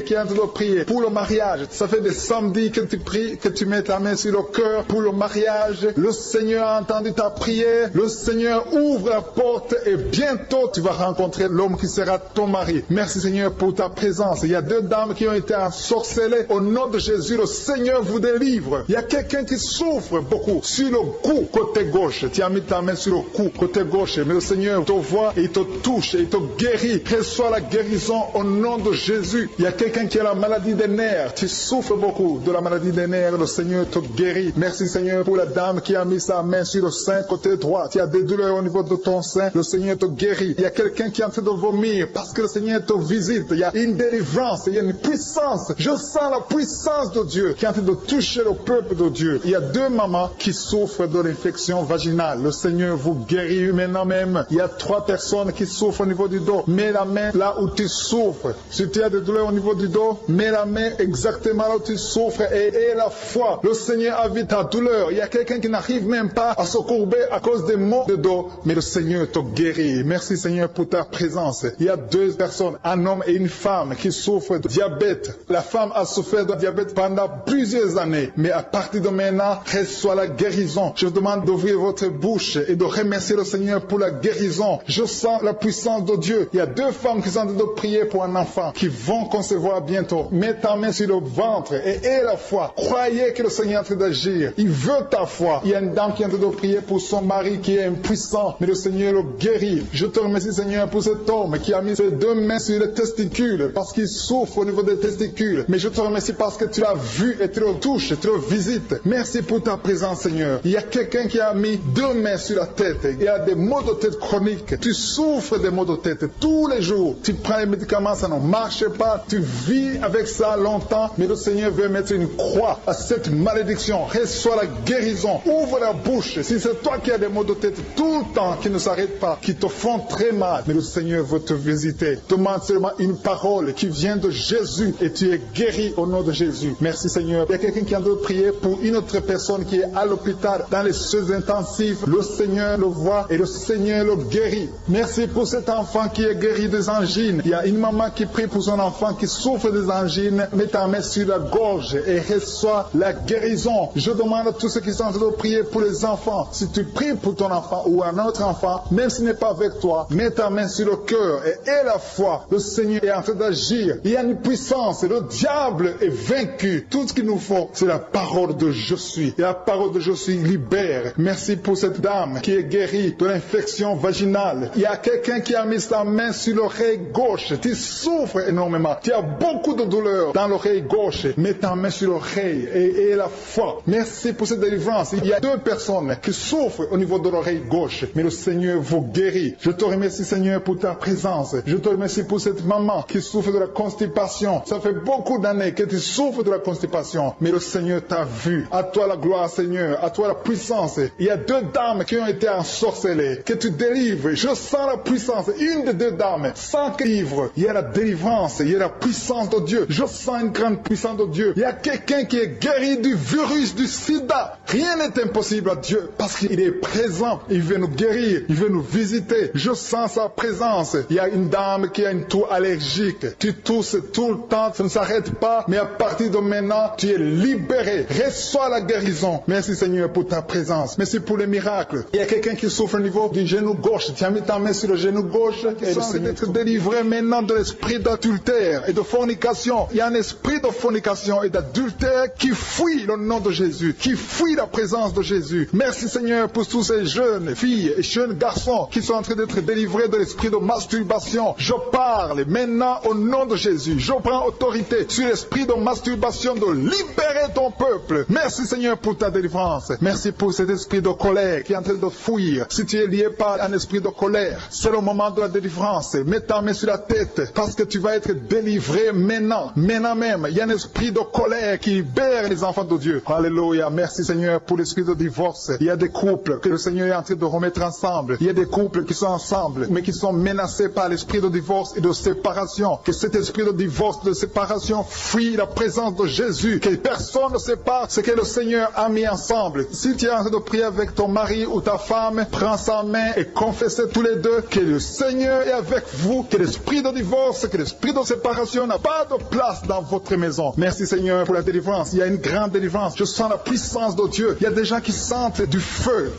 Speaker 2: qui est en train de prier pour le mariage. Ça fait des samedis que tu pries, que tu mets ta main sur le cœur pour le mariage. Le Seigneur a entendu ta prière. Le Seigneur ouvre la porte et bientôt tu vas rencontrer l'homme qui sera ton mari. Merci Seigneur pour ta présence. Il y a deux dames qui ont été ensorcelées. Au nom de Jésus, le Seigneur vous délivre. Il y a quelqu'un qui souffre beaucoup sur le cou, côté gauche. Tu as mis ta main sur le cou, côté gauche. Mais le Seigneur te voit et il te touche et il te guérit. Reçois la guérison au nom de Jésus. Il y a quelqu'un qui a la maladie des nerfs. Tu souffres beaucoup de la maladie des nerfs. Le Seigneur te guérit. Merci Seigneur pour la dame qui a mis sa main sur le sein côté droit. Tu as des douleurs au niveau de ton sein. Le Seigneur te guérit. Il y a quelqu'un qui est en train de vomir parce que le Seigneur te visite. Il y a une délivrance. Il y a une puissance. Je sens la puissance de Dieu qui est en train de toucher le peuple de Dieu. Il y a deux mamans qui souffrent de l'infection vaginale. Le Seigneur vous guérit maintenant même. Il y a trois personnes qui souffrent au niveau du dos. Mets la main là où tu souffres. Si tu as des douleurs au niveau du dos, mets la main exactement là où tu souffres et aie la foi. Le Seigneur a vu ta douleur. Il y a quelqu'un qui n'arrive même pas à se courber à cause des maux de dos, mais le Seigneur te guérit. Merci Seigneur pour ta présence. Il y a deux personnes, un homme et une femme qui souffrent de diabète. La femme a souffert de diabète pendant plusieurs années, mais à partir de maintenant, reçoit la guérison. Je vous demande d'ouvrir votre bouche et de remercier le Seigneur pour la guérison. Je sens la puissance de Dieu. Il y a deux femmes qui sont en train de prier pour un enfant qui vont concevoir bientôt. Mets ta main sur le ventre et aie la foi. Croyez que le Seigneur est en train d'agir. Il veut ta foi. Il y a une dame qui est en train de prier pour son mari qui est impuissant, mais le Seigneur le guérit. Je te remercie Seigneur pour cet homme qui a mis ses deux mains sur les testicules parce qu'il souffre au niveau des testicules. Mais je te remercie parce que tu l'as vu et tu le touches, tu le visites. Merci pour ta présence Seigneur. Il y a quelqu'un qui a mis deux mains sur la tête. Il y a des maux de tête chroniques. Tu souffres des maux de tête tous les jours. Tu prends les médicaments, ça ne marche pas. Tu vis avec ça longtemps, mais le Seigneur veut mettre une croix à cette malédiction. Reçois la guérison. Ouvre la bouche. Si c'est toi qui as des maux de tête tout le temps, qui ne s'arrêtent pas, qui te font très mal, mais le Seigneur veut te visiter. Demande seulement une parole qui vient de Jésus et tu es guéri au nom de Jésus. Merci Seigneur. Il y a quelqu'un qui a de prier pour une autre personne qui est à l'hôpital dans les soins intensifs. Le Seigneur le voit et le Seigneur le guérit. Merci pour cet enfant qui est guéri des angines. Il y a une maman qui prie pour son enfant qui souffre des angines. Mets ta main sur la gorge et reçois la guérison. Je demande à tous ceux qui sont en train de prier pour les enfants. Si tu pries pour ton enfant ou un autre enfant, même s'il n'est pas avec toi, mets ta main sur le cœur et aie la foi. Le Seigneur est en train d'agir. Il y a une puissance. Le diable est vaincu. Tout ce qu'il nous faut, c'est la parole de je suis. Et la parole de je suis libère. Merci pour cette dame qui est guérie de l'infection vaginale. Il y a quelqu'un qui a mis sa main sur l'oreille gauche. Tu souffres énormément. Tu as beaucoup de douleur dans l'oreille gauche. Mets ta main sur l'oreille et aie la foi. Merci pour cette délivrance. Il y a 2 personnes qui souffrent au niveau de l'oreille gauche. Mais le Seigneur vous guérit. Je te remercie, Seigneur, pour ta présence. Je te remercie pour cette maman qui souffre de la constipation. Ça fait beaucoup d'années que tu souffres de la constipation. Mais le Seigneur t'a vu. À toi la gloire, Seigneur. À toi la puissance. Il y a 2 dames qui ont été ensorcelées. Que tu délivres. Je sens la puissance. Une des 2 dames. Sans livre. Il y a la délivrance. Il y a la puissance de Dieu. Je sens une grande puissance de Dieu. Il y a quelqu'un qui est guéri du virus du sida. Rien n'est impossible à Dieu parce qu'il est présent. Il veut nous guérir. Il veut nous visiter. Je sens sa présence. Il y a une dame qui a une toux allergique. Tu tousses tout le temps. Ça ne s'arrête pas. Mais à partir de maintenant, tu es libéré. Reçois la guérison. Merci Seigneur pour ta présence. Merci pour les miracles. Il y a quelqu'un qui souffre au niveau du genou gauche. Tu as mis ta main sur le genou gauche. Et le Seigneur est délivré maintenant de l'esprit d'adultère et de fornication. Il y a un esprit de fornication et d'adultère qui fuit le nom de Jésus, qui fuit la présence de Jésus. Merci Seigneur pour tous ces jeunes filles et jeunes garçons qui sont en train d'être délivrés de l'esprit de masturbation. Je parle maintenant au nom de Jésus. Je prends autorité sur l'esprit de masturbation de libérer ton peuple. Merci Seigneur pour ta délivrance. Merci pour cet esprit de colère qui est en train de fuir. Si tu es lié par un esprit de colère, c'est le moment de la délivrance. Mets ta main sur la tête parce que tu vas être délivré maintenant. Maintenant même, il y a un esprit de colère qui libère les enfants de Dieu. Alléluia. Merci Seigneur pour l'esprit de divorce. Il y a des couples que le Seigneur est en train de remettre ensemble. Il y a des couples qui sont ensemble mais qui sont menacés par l'esprit de divorce et de séparation. Que cet esprit de divorce, de séparation fuit la présence de Jésus. Que personne ne sépare ce que le Seigneur a mis ensemble. Si tu es en train de prier avec ton mari ou ta femme, prends sa main et confessez tous les deux que le Seigneur est avec vous, que l'esprit de divorce, que l'esprit de séparation n'a pas de place dans votre maison. Merci Seigneur pour la délivrance. Il y a une grande délivrance. Je sens la puissance de Dieu. Il y a des gens qui sentent du feu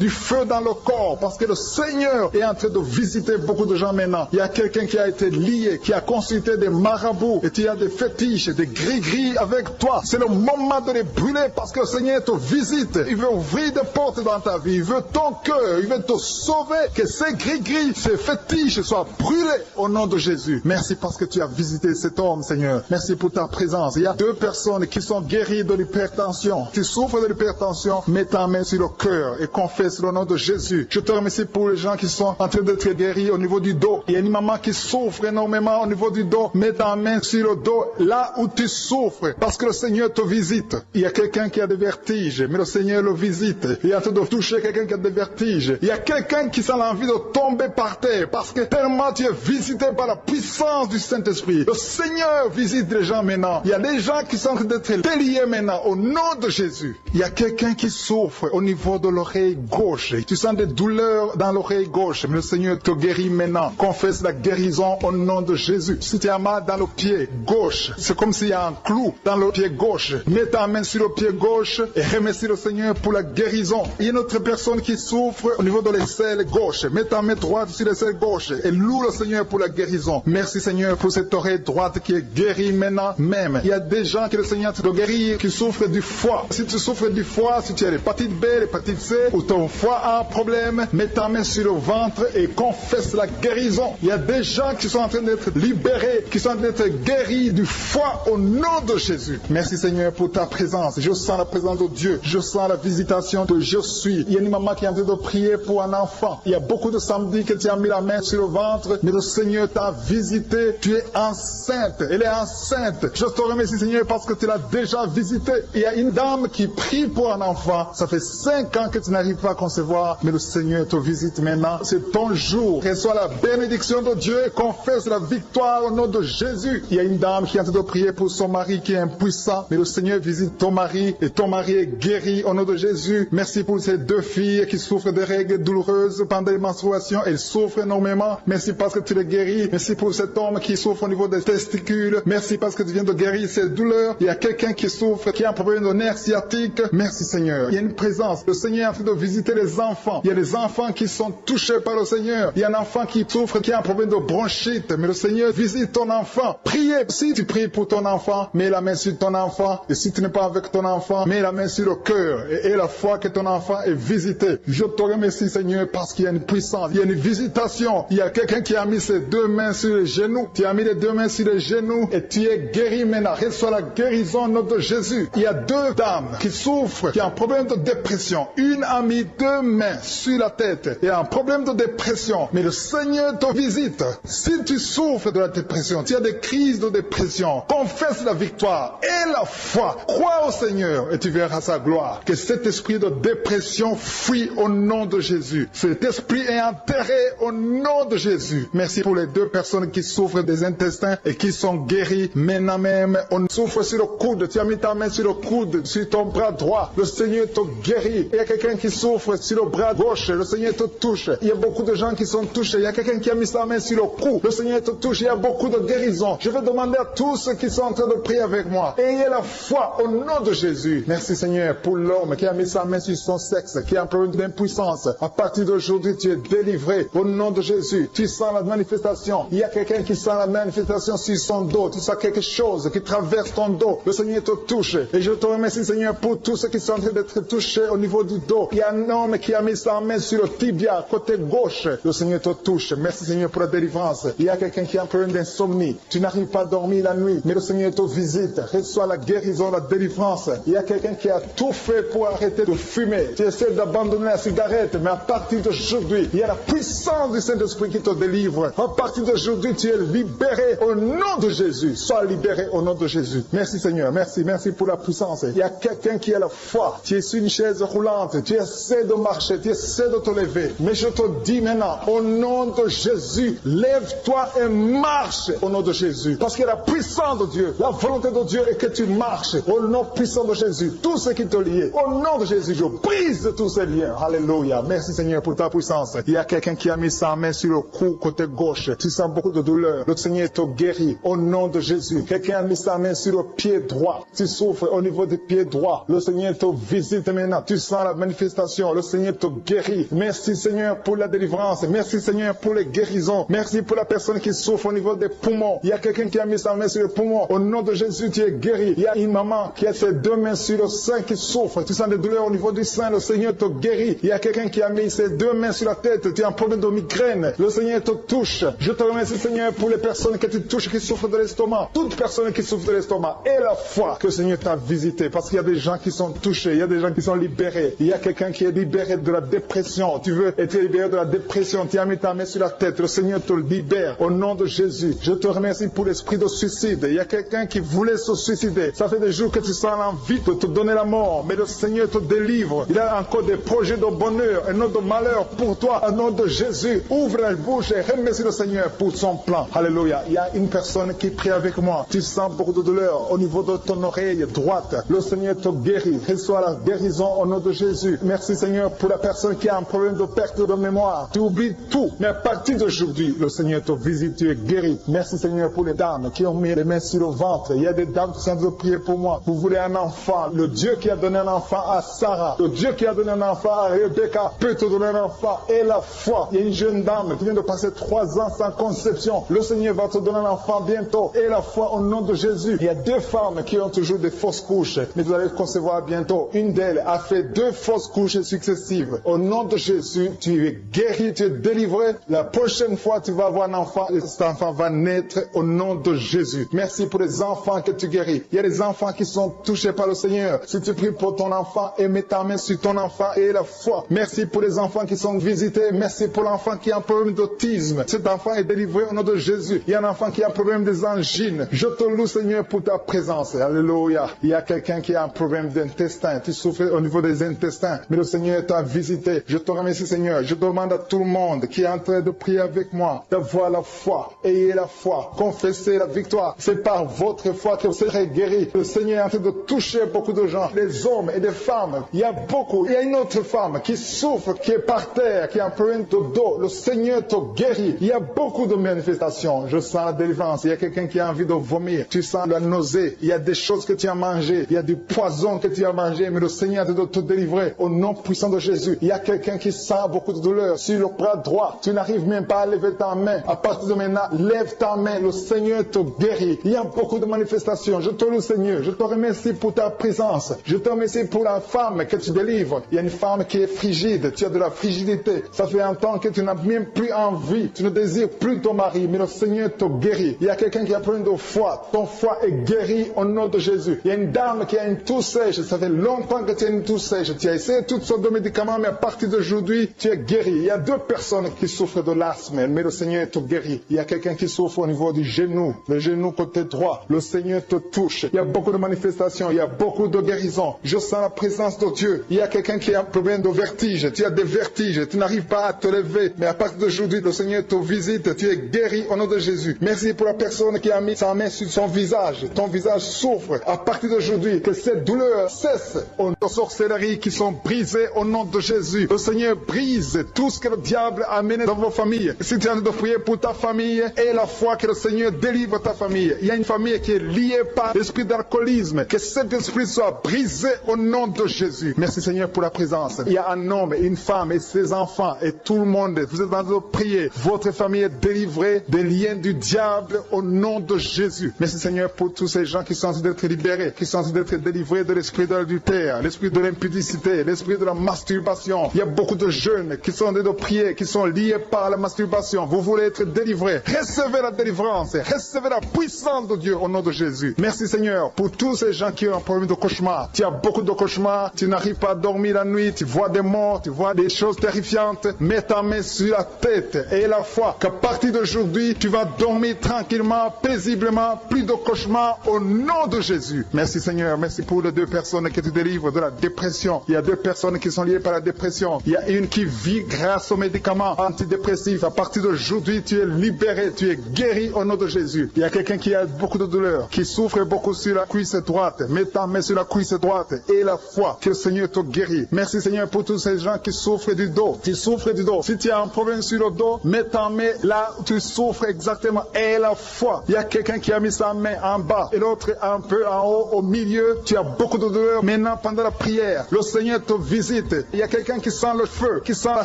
Speaker 2: dans le corps parce que le Seigneur est en train de visiter beaucoup de gens maintenant. Il y a quelqu'un qui a été lié, qui a consulté des marabouts et tu as des fétiches, des gris-gris avec toi. C'est le moment de les brûler parce que le Seigneur te visite. Il veut ouvrir des portes dans ta vie. Il veut ton cœur. Il veut te sauver. Que ces gris-gris, ces fétiches soient brûlés au nom de Jésus. Merci parce que tu as visité cet homme, Seigneur. Merci pour ta présence. Il y a 2 personnes qui sont guéries de l'hypertension. Tu souffres de l'hypertension, mets ta main sur le cœur et confesse le nom de Jésus. Je te remercie pour les gens qui sont en train d'être guéris au niveau du dos. Il y a une maman qui souffre énormément au niveau du dos. Mets ta main sur le dos, là où tu souffres, parce que le Seigneur te visite. Il y a quelqu'un qui a des vertiges, mais le Seigneur le visite. Il est en train de toucher quelqu'un qui a des vertiges. Il y a quelqu'un qui sent l'envie de tomber par terre, parce que tellement tu es visité par la puissance du Saint-Esprit. Le Seigneur visite les gens maintenant. Il y a des gens qui sont en train d'être déliés maintenant au nom de Jésus. Il y a quelqu'un qui souffre au niveau de l'oreille gauche. Tu sens des douleurs dans l'oreille gauche, mais le Seigneur te guérit maintenant. Confesse la guérison au nom de Jésus. Si tu as mal dans le pied gauche, c'est comme s'il y a un clou dans le pied gauche. Mets ta main sur le pied gauche et remercie le Seigneur pour la guérison. Il y a une autre personne qui souffre au niveau de l'aisselle gauche. Mets ta main droite sur l'aisselle gauche et loue le Seigneur pour la guérison. Merci Seigneur pour cette oreille droite qui est guérie maintenant même. Il y a des gens que le Seigneur te guérit qui souffrent du foie. Si tu souffres du foie, si tu as l'hépatite B, l'hépatite C ou ton foie a un problème, mets ta main sur le ventre et confesse la guérison. Il y a des gens qui sont en train d'être libérés, qui sont en train d'être guéris du foie au nom de Jésus. Merci Seigneur pour ta présence. Je sens la présence de Dieu. Je sens la visitation de je suis. Il y a une maman qui est en train de prier pour un enfant. Il y a beaucoup de samedis que tu as mis la main sur le ventre, mais le Seigneur t'a visité. Tu es enceinte. Elle est enceinte. Je te remercie Seigneur parce que tu l'as déjà visité. Il y a une dame qui prie pour un enfant. Ça fait 5 ans que tu n'arrives pas à concevoir, mais le Seigneur te visite maintenant. C'est ton jour. Reçois la bénédiction de Dieu et confesse la victoire au nom de Jésus. Il y a une dame qui est en train de prier pour son mari qui est impuissant, mais le Seigneur visite ton mari et ton mari est guéri au nom de Jésus. Merci pour ces 2 filles qui souffrent de règles douloureuses pendant les menstruations. Elles souffrent énormément. Merci parce que tu les guéris. Merci pour cet homme qui souffre au niveau des testicules. Merci parce que tu viens de guérir ces douleurs. Il y a quelqu'un qui souffre qui a un problème de nerf sciatique, merci Seigneur. Il y a une présence. Le Seigneur est en train de visiter les enfants. Il y a des enfants qui sont touchés par le Seigneur. Il y a un enfant qui souffre, qui a un problème de bronchite. Mais le Seigneur visite ton enfant. Priez. Si tu pries pour ton enfant, mets la main sur ton enfant. Et si tu n'es pas avec ton enfant, mets la main sur le cœur. Et la foi que ton enfant est visité. Je te remercie Seigneur parce qu'il y a une puissance. Il y a une visitation. Il y a quelqu'un qui a mis ses deux mains sur les genoux. Tu as mis les deux mains sur les genoux et tu es guéri maintenant. Reçois la guérison au nom de Jésus. Il y a deux dames qui souffrent, qui ont un problème de dépression. Une a mis deux mains sur la tête et a un problème de dépression. Mais le Seigneur te visite. Si tu souffres de la dépression, tu as des crises de dépression, confesse la victoire et la foi. Crois au Seigneur et tu verras sa gloire. Que cet esprit de dépression fuit au nom de Jésus. Cet esprit est enterré au nom de Jésus. Merci pour les deux personnes qui souffrent des intestins et qui sont guéries maintenant même. On souffre sur le coude. Tu as mis ta main sur le coude, sur ton bras droit. Le Seigneur te guérit. Il y a quelqu'un qui souffre sur le bras gauche. Le Seigneur te touche. Il y a beaucoup de gens qui sont touchés. Il y a quelqu'un qui a mis sa main sur le cou. Le Seigneur te touche. Il y a beaucoup de guérisons. Je vais demander à tous ceux qui sont en train de prier avec moi. Ayez la foi au nom de Jésus. Merci Seigneur pour l'homme qui a mis sa main sur son sexe, qui a un problème d'impuissance. À partir d'aujourd'hui, tu es délivré au nom de Jésus. Tu sens la manifestation. Il y a quelqu'un qui sent la manifestation sur son dos. Tu sens quelque chose qui traverse ton dos. Le Seigneur te touche. Et je te remercie Seigneur pour tous ceux qui sont en train d'être touchés au niveau du dos. Il y a un homme qui a mis sa main sur le tibia, côté gauche. Le Seigneur te touche. Merci Seigneur pour la délivrance. Il y a quelqu'un qui a un problème d'insomnie. Tu n'arrives pas à dormir la nuit, mais le Seigneur te visite. Reçois la guérison, la délivrance. Il y a quelqu'un qui a tout fait pour arrêter de fumer. Tu essaies d'abandonner la cigarette, mais à partir d'aujourd'hui, il y a la puissance du Saint-Esprit qui te délivre. À partir d'aujourd'hui, tu es libéré au nom de Jésus. Sois libéré au nom de Jésus. Merci Seigneur. Merci pour la puissance. Il y a quelqu'un qui a la foi. Tu es sur une chaise roulante. Tu essaies de marcher. Tu essaies de te lever. Mais je te dis maintenant, au nom de Jésus, lève-toi et marche au nom de Jésus. Parce qu'il y a la puissance de Dieu. La volonté de Dieu est que tu marches au nom puissant de Jésus. Tout ce qui te lie, au nom de Jésus, je brise tous ces liens. Alléluia. Merci Seigneur pour ta puissance. Il y a quelqu'un qui a mis sa main sur le cou côté gauche. Tu sens beaucoup de douleur. Le Seigneur te guérit au nom de Jésus. Quelqu'un a mis sa main sur le pied droit. Tu souffres au niveau du pied droit. Le Seigneur te visite maintenant. Tu sens la manifestation. Le Seigneur te guérit. Merci Seigneur pour la délivrance. Merci Seigneur pour les guérisons. Merci pour la personne qui souffre au niveau des poumons. Il y a quelqu'un qui a mis sa main sur le poumon. Au nom de Jésus, tu es guéri. Il y a une maman qui a ses deux mains sur le sein qui souffre. Tu sens des douleurs au niveau du sein. Le Seigneur te guérit. Il y a quelqu'un qui a mis ses deux mains sur la tête. Tu as un problème de migraine. Le Seigneur te touche. Je te remercie Seigneur pour les personnes que tu touches qui souffrent de l'estomac. Toute personne qui souffre de l'estomac. Et la foi que le Seigneur t'a visité. Parce qu'il y a des gens qui sont touchés. Il y a des gens qui sont libérés. Il y a quelqu'un qui est libéré de la dépression. Tu veux être libéré de la dépression. Tu as mis ta main sur la tête. Le Seigneur te libère. Au nom de Jésus. Je te remercie pour l'esprit de suicide. Il y a quelqu'un qui voulait se suicider. Ça fait des jours que tu sens l'envie de te donner la mort. Mais le Seigneur te délivre. Il a encore des projets de bonheur et non de malheur pour toi. Au nom de Jésus. Ouvre la bouche et remercie le Seigneur pour son plan. Alléluia. Il y a une personne qui prie avec moi. Tu sens beaucoup de douleur au niveau de ton oreille droite. Le Seigneur te guérit. Reçois la guérison au nom de Jésus. Merci Seigneur pour la personne qui a un problème de perte de mémoire. Tu oublies tout. Mais à partir d'aujourd'hui, le Seigneur te visite. Tu es guéri. Merci Seigneur pour les dames qui ont mis les mains sur le ventre. Il y a des dames qui sont en train de prier pour moi. Vous voulez un enfant. Le Dieu qui a donné un enfant à Sarah. Le Dieu qui a donné un enfant à Rebecca peut te donner un enfant. Et la foi. Il y a une jeune dame qui vient de passer 3 ans sans conception. Le Seigneur va te donner un enfant bientôt. Et la foi au nom de Jésus. Il y a 2 femmes qui ont toujours des fausses couches. Mais vous allez concevoir bientôt. Une d'elles a fait 2 fausses couches successives. Au nom de Jésus, tu es guéri, tu es délivré. La prochaine fois, tu vas avoir un enfant. Et cet enfant va naître au nom de Jésus. Merci pour les enfants que tu guéris. Il y a des enfants qui sont touchés par le Seigneur. Si tu pries pour ton enfant et mets ta main sur ton enfant et la foi. Merci pour les enfants qui sont visités. Merci pour l'enfant qui a un problème d'autisme. Cet enfant est délivré au nom de Jésus. Il y a un enfant qui a un problème des angines. Je te loue Seigneur pour ta présence. Alléluia. Il y a quelqu'un qui a un problème d'intestin. Tu souffres au niveau des intestins. Mais le Seigneur t'a visité. Je te remercie Seigneur. Je demande à tout le monde qui est en train de prier avec moi d'avoir la foi. Ayez la foi. Confessez la victoire. C'est par votre foi que vous serez guéris. Le Seigneur est en train de toucher beaucoup de gens. Des hommes et des femmes. Il y a beaucoup. Il y a une autre femme qui souffre, qui est par terre, qui a un problème de dos. Le Seigneur te guérit. Il y a beaucoup de manifestations. Je sens la délivrance. Il y a quelqu'un qui a envie de vomir. Tu sens la nausée. Il y a des choses que tu as mangées mangé. Il y a du poison que tu as mangé, mais le Seigneur doit te délivrer au nom puissant de Jésus. Il y a quelqu'un qui sent beaucoup de douleur sur le bras droit. Tu n'arrives même pas à lever ta main. À partir de maintenant, lève ta main. Le Seigneur te guérit. Il y a beaucoup de manifestations. Je te loue, Seigneur. Je te remercie pour ta présence. Je te remercie pour la femme que tu délivres. Il y a une femme qui est frigide. Tu as de la frigidité. Ça fait un temps que tu n'as même plus envie. Tu ne désires plus ton mari, mais le Seigneur te guérit. Il y a quelqu'un qui a plein de foi. Ton foie est guéri au nom de Jésus. Il y a une dame qui a une toux sèche. Ça fait longtemps que tu as une toux sèche. Tu as essayé toutes sortes de médicaments, mais à partir d'aujourd'hui, tu es guéri. Il y a 2 personnes qui souffrent de l'asthme, mais le Seigneur te guérit. Il y a quelqu'un qui souffre au niveau du genou, le genou côté droit. Le Seigneur te touche. Il y a beaucoup de manifestations. Il y a beaucoup de guérisons. Je sens la présence de Dieu. Il y a quelqu'un qui a un problème de vertige. Tu as des vertiges. Tu n'arrives pas à te lever, mais à partir d'aujourd'hui, le Seigneur te visite. Tu es guéri au nom de Jésus. Merci pour la personne qui a mis sa main sur son visage. Ton visage souffre. À partir d'aujourd'hui, que cette douleur cesse. Aux sorcelleries qui sont brisées au nom de Jésus. Le Seigneur brise tout ce que le diable a mené dans vos familles. Si tu es en train de prier pour ta famille, et la foi que le Seigneur délivre ta famille. Il y a une famille qui est liée par l'esprit d'alcoolisme. Que cet esprit soit brisé au nom de Jésus. Merci Seigneur pour la présence. Il y a un homme, une femme et ses enfants et tout le monde. Vous êtes en train de prier. Votre famille est délivrée des liens du diable au nom de Jésus. Merci Seigneur pour tous ces gens qui sont en train d'être libérés, qui sont en train d'être délivrés de l'esprit de l'adultère, l'esprit de l'impudicité, l'esprit de la masturbation. Il y a beaucoup de jeunes qui sont en train de prier, qui sont liés par la masturbation. Vous voulez être délivrés. Recevez la délivrance. Recevez la puissance de Dieu au nom de Jésus. Merci Seigneur pour tous ces gens qui ont un problème de cauchemar. Tu as beaucoup de cauchemars. Tu n'arrives pas à dormir la nuit. Tu vois des morts. Tu vois des choses terrifiantes. Mets ta main sur la tête et la foi qu'à partir d'aujourd'hui, tu vas dormir tranquillement, paisiblement. Plus de cauchemars au nom de Jésus. Merci Seigneur. Merci pour les 2 personnes que tu délivres de la dépression. Il y a 2 personnes qui sont liées par la dépression. Il y a une qui vit grâce aux médicaments antidépressifs. À partir d'aujourd'hui, tu es libéré. Tu es guéri au nom de Jésus. Il y a quelqu'un qui a beaucoup de douleur, qui souffre beaucoup sur la cuisse droite. Mets ta main sur la cuisse droite et la foi que le Seigneur te guérit. Merci Seigneur pour tous ces gens qui souffrent du dos. Tu souffres du dos. Si tu as un problème sur le dos, mets ta main là où tu souffres exactement et la foi. Il y a quelqu'un qui a mis sa main en bas et l'autre un peu en haut, au milieu. Tu as beaucoup de douleur. Maintenant, pendant la prière, le Seigneur te visite. Il y a quelqu'un qui sent le feu, qui sent la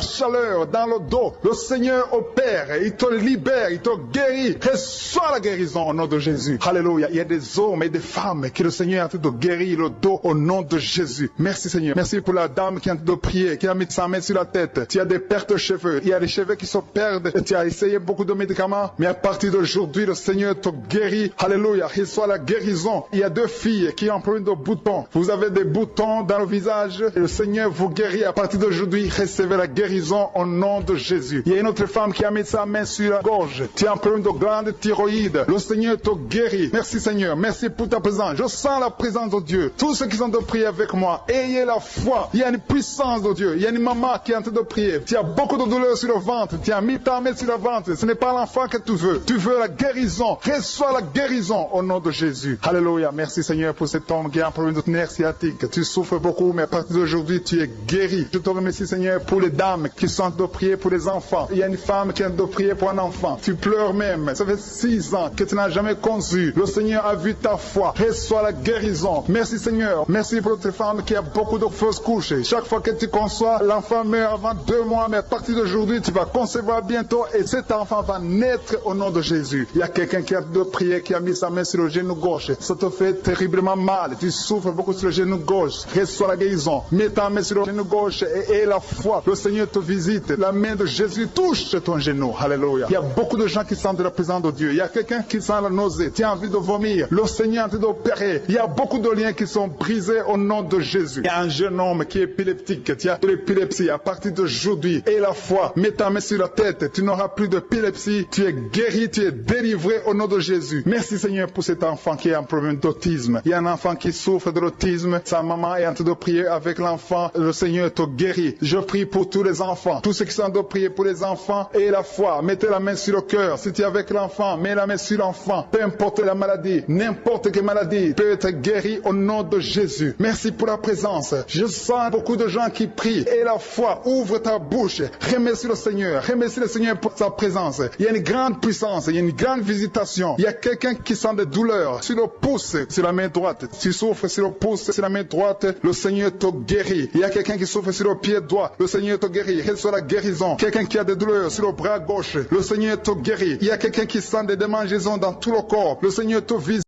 Speaker 2: chaleur dans le dos. Le Seigneur opère. Il te libère. Il te guérit. Reçois la guérison au nom de Jésus. Alléluia. Il y a des hommes et des femmes que le Seigneur est en train de guérir le dos au nom de Jésus. Merci Seigneur. Merci pour la dame qui est en train de prier, qui a mis sa main sur la tête. Tu as des pertes de cheveux. Il y a des cheveux qui se perdent. Tu as essayé beaucoup de médicaments, mais à partir d'aujourd'hui, le Seigneur te guérit. Alléluia. Reçois la guérison. Il y a 2 filles qui ont un problème de boutons. Vous avez des boutons dans le visage et le Seigneur vous guérit. À partir d'aujourd'hui, recevez la guérison au nom de Jésus. Il y a une autre femme qui a mis sa main sur la gorge. Tu as un problème de glande thyroïde. Le Seigneur te guérit. Merci Seigneur. Merci pour ta présence. Je sens la présence de Dieu. Tous ceux qui sont de prier avec moi, ayez la foi. Il y a une puissance de Dieu. Il y a une maman qui est en train de prier. Tu as beaucoup de douleur sur le ventre. Tu as mis ta main sur le ventre. Ce n'est pas l'enfant que tu veux. Tu veux la guérison. Reçois la guérison au nom de Jésus. Alléluia. Merci Seigneur pour cet homme qui a un problème de nerf sciatique. Tu souffres beaucoup, mais à partir d'aujourd'hui, tu es guéri. Je te remercie Seigneur pour les dames qui sont de prier pour les enfants. Il y a une femme qui est de prier pour un enfant. Tu pleures même. Ça fait 6 ans que tu n'as jamais conçu. Le Seigneur a vu ta foi. Reçois la guérison. Merci Seigneur. Merci pour cette femme qui a beaucoup de fausses couches. Chaque fois que tu conçois, l'enfant meurt avant 2 mois, mais à partir d'aujourd'hui, tu vas concevoir bientôt et cet enfant va naître au nom de Jésus. Il y a quelqu'un qui a de prier, qui a mis sa main sur le genou gauche. Ça te fait terriblement mal. Tu souffres beaucoup sur le genou gauche. Reçois la guérison. Mets ta main sur le genou gauche et la foi. Le Seigneur te visite. La main de Jésus touche ton genou. Alléluia. Il y a beaucoup de gens qui sentent la présence de Dieu. Il y a quelqu'un qui sent la nausée. Tu as envie de vomir. Le Seigneur est en train d'opérer. Il y a beaucoup de liens qui sont brisés au nom de Jésus. Il y a un jeune homme qui est épileptique. Tu as de l'épilepsie à partir d'aujourd'hui. Et la foi. Mets ta main sur la tête. Tu n'auras plus d'épilepsie. Tu es guéri. Tu es délivré au nom de Jésus. Merci Seigneur pour cet enfant qui a un problème d'autisme. Il y a un enfant qui souffre de l'autisme. Sa maman est en train de prier avec l'enfant. Le Seigneur te guérit. Je prie pour tous les enfants. Tous ceux qui sont en train de prier pour les enfants et la foi. Mettez la main sur le cœur. Si tu es avec l'enfant, mets la main sur l'enfant. Peu importe la maladie, n'importe quelle maladie peut être guérie au nom de Jésus. Merci pour la présence. Je sens beaucoup de gens qui prient. Et la foi, ouvre ta bouche. Remercie le Seigneur. Remercie le Seigneur pour sa présence. Il y a une grande puissance. Il y a une grande visitation. Il y a quelqu'un qui sent des douleurs sur le pouce, sur la main droite. Tu souffres sur le pouce, sur la main droite, le Seigneur te guérit. Il y a quelqu'un qui souffre sur le pied droit, le Seigneur te guérit. Reçois la guérison. Quelqu'un qui a des douleurs sur le bras gauche, le Seigneur te guérit. Il y a quelqu'un qui sent des démangeaisons dans tout le corps, le Seigneur te visite.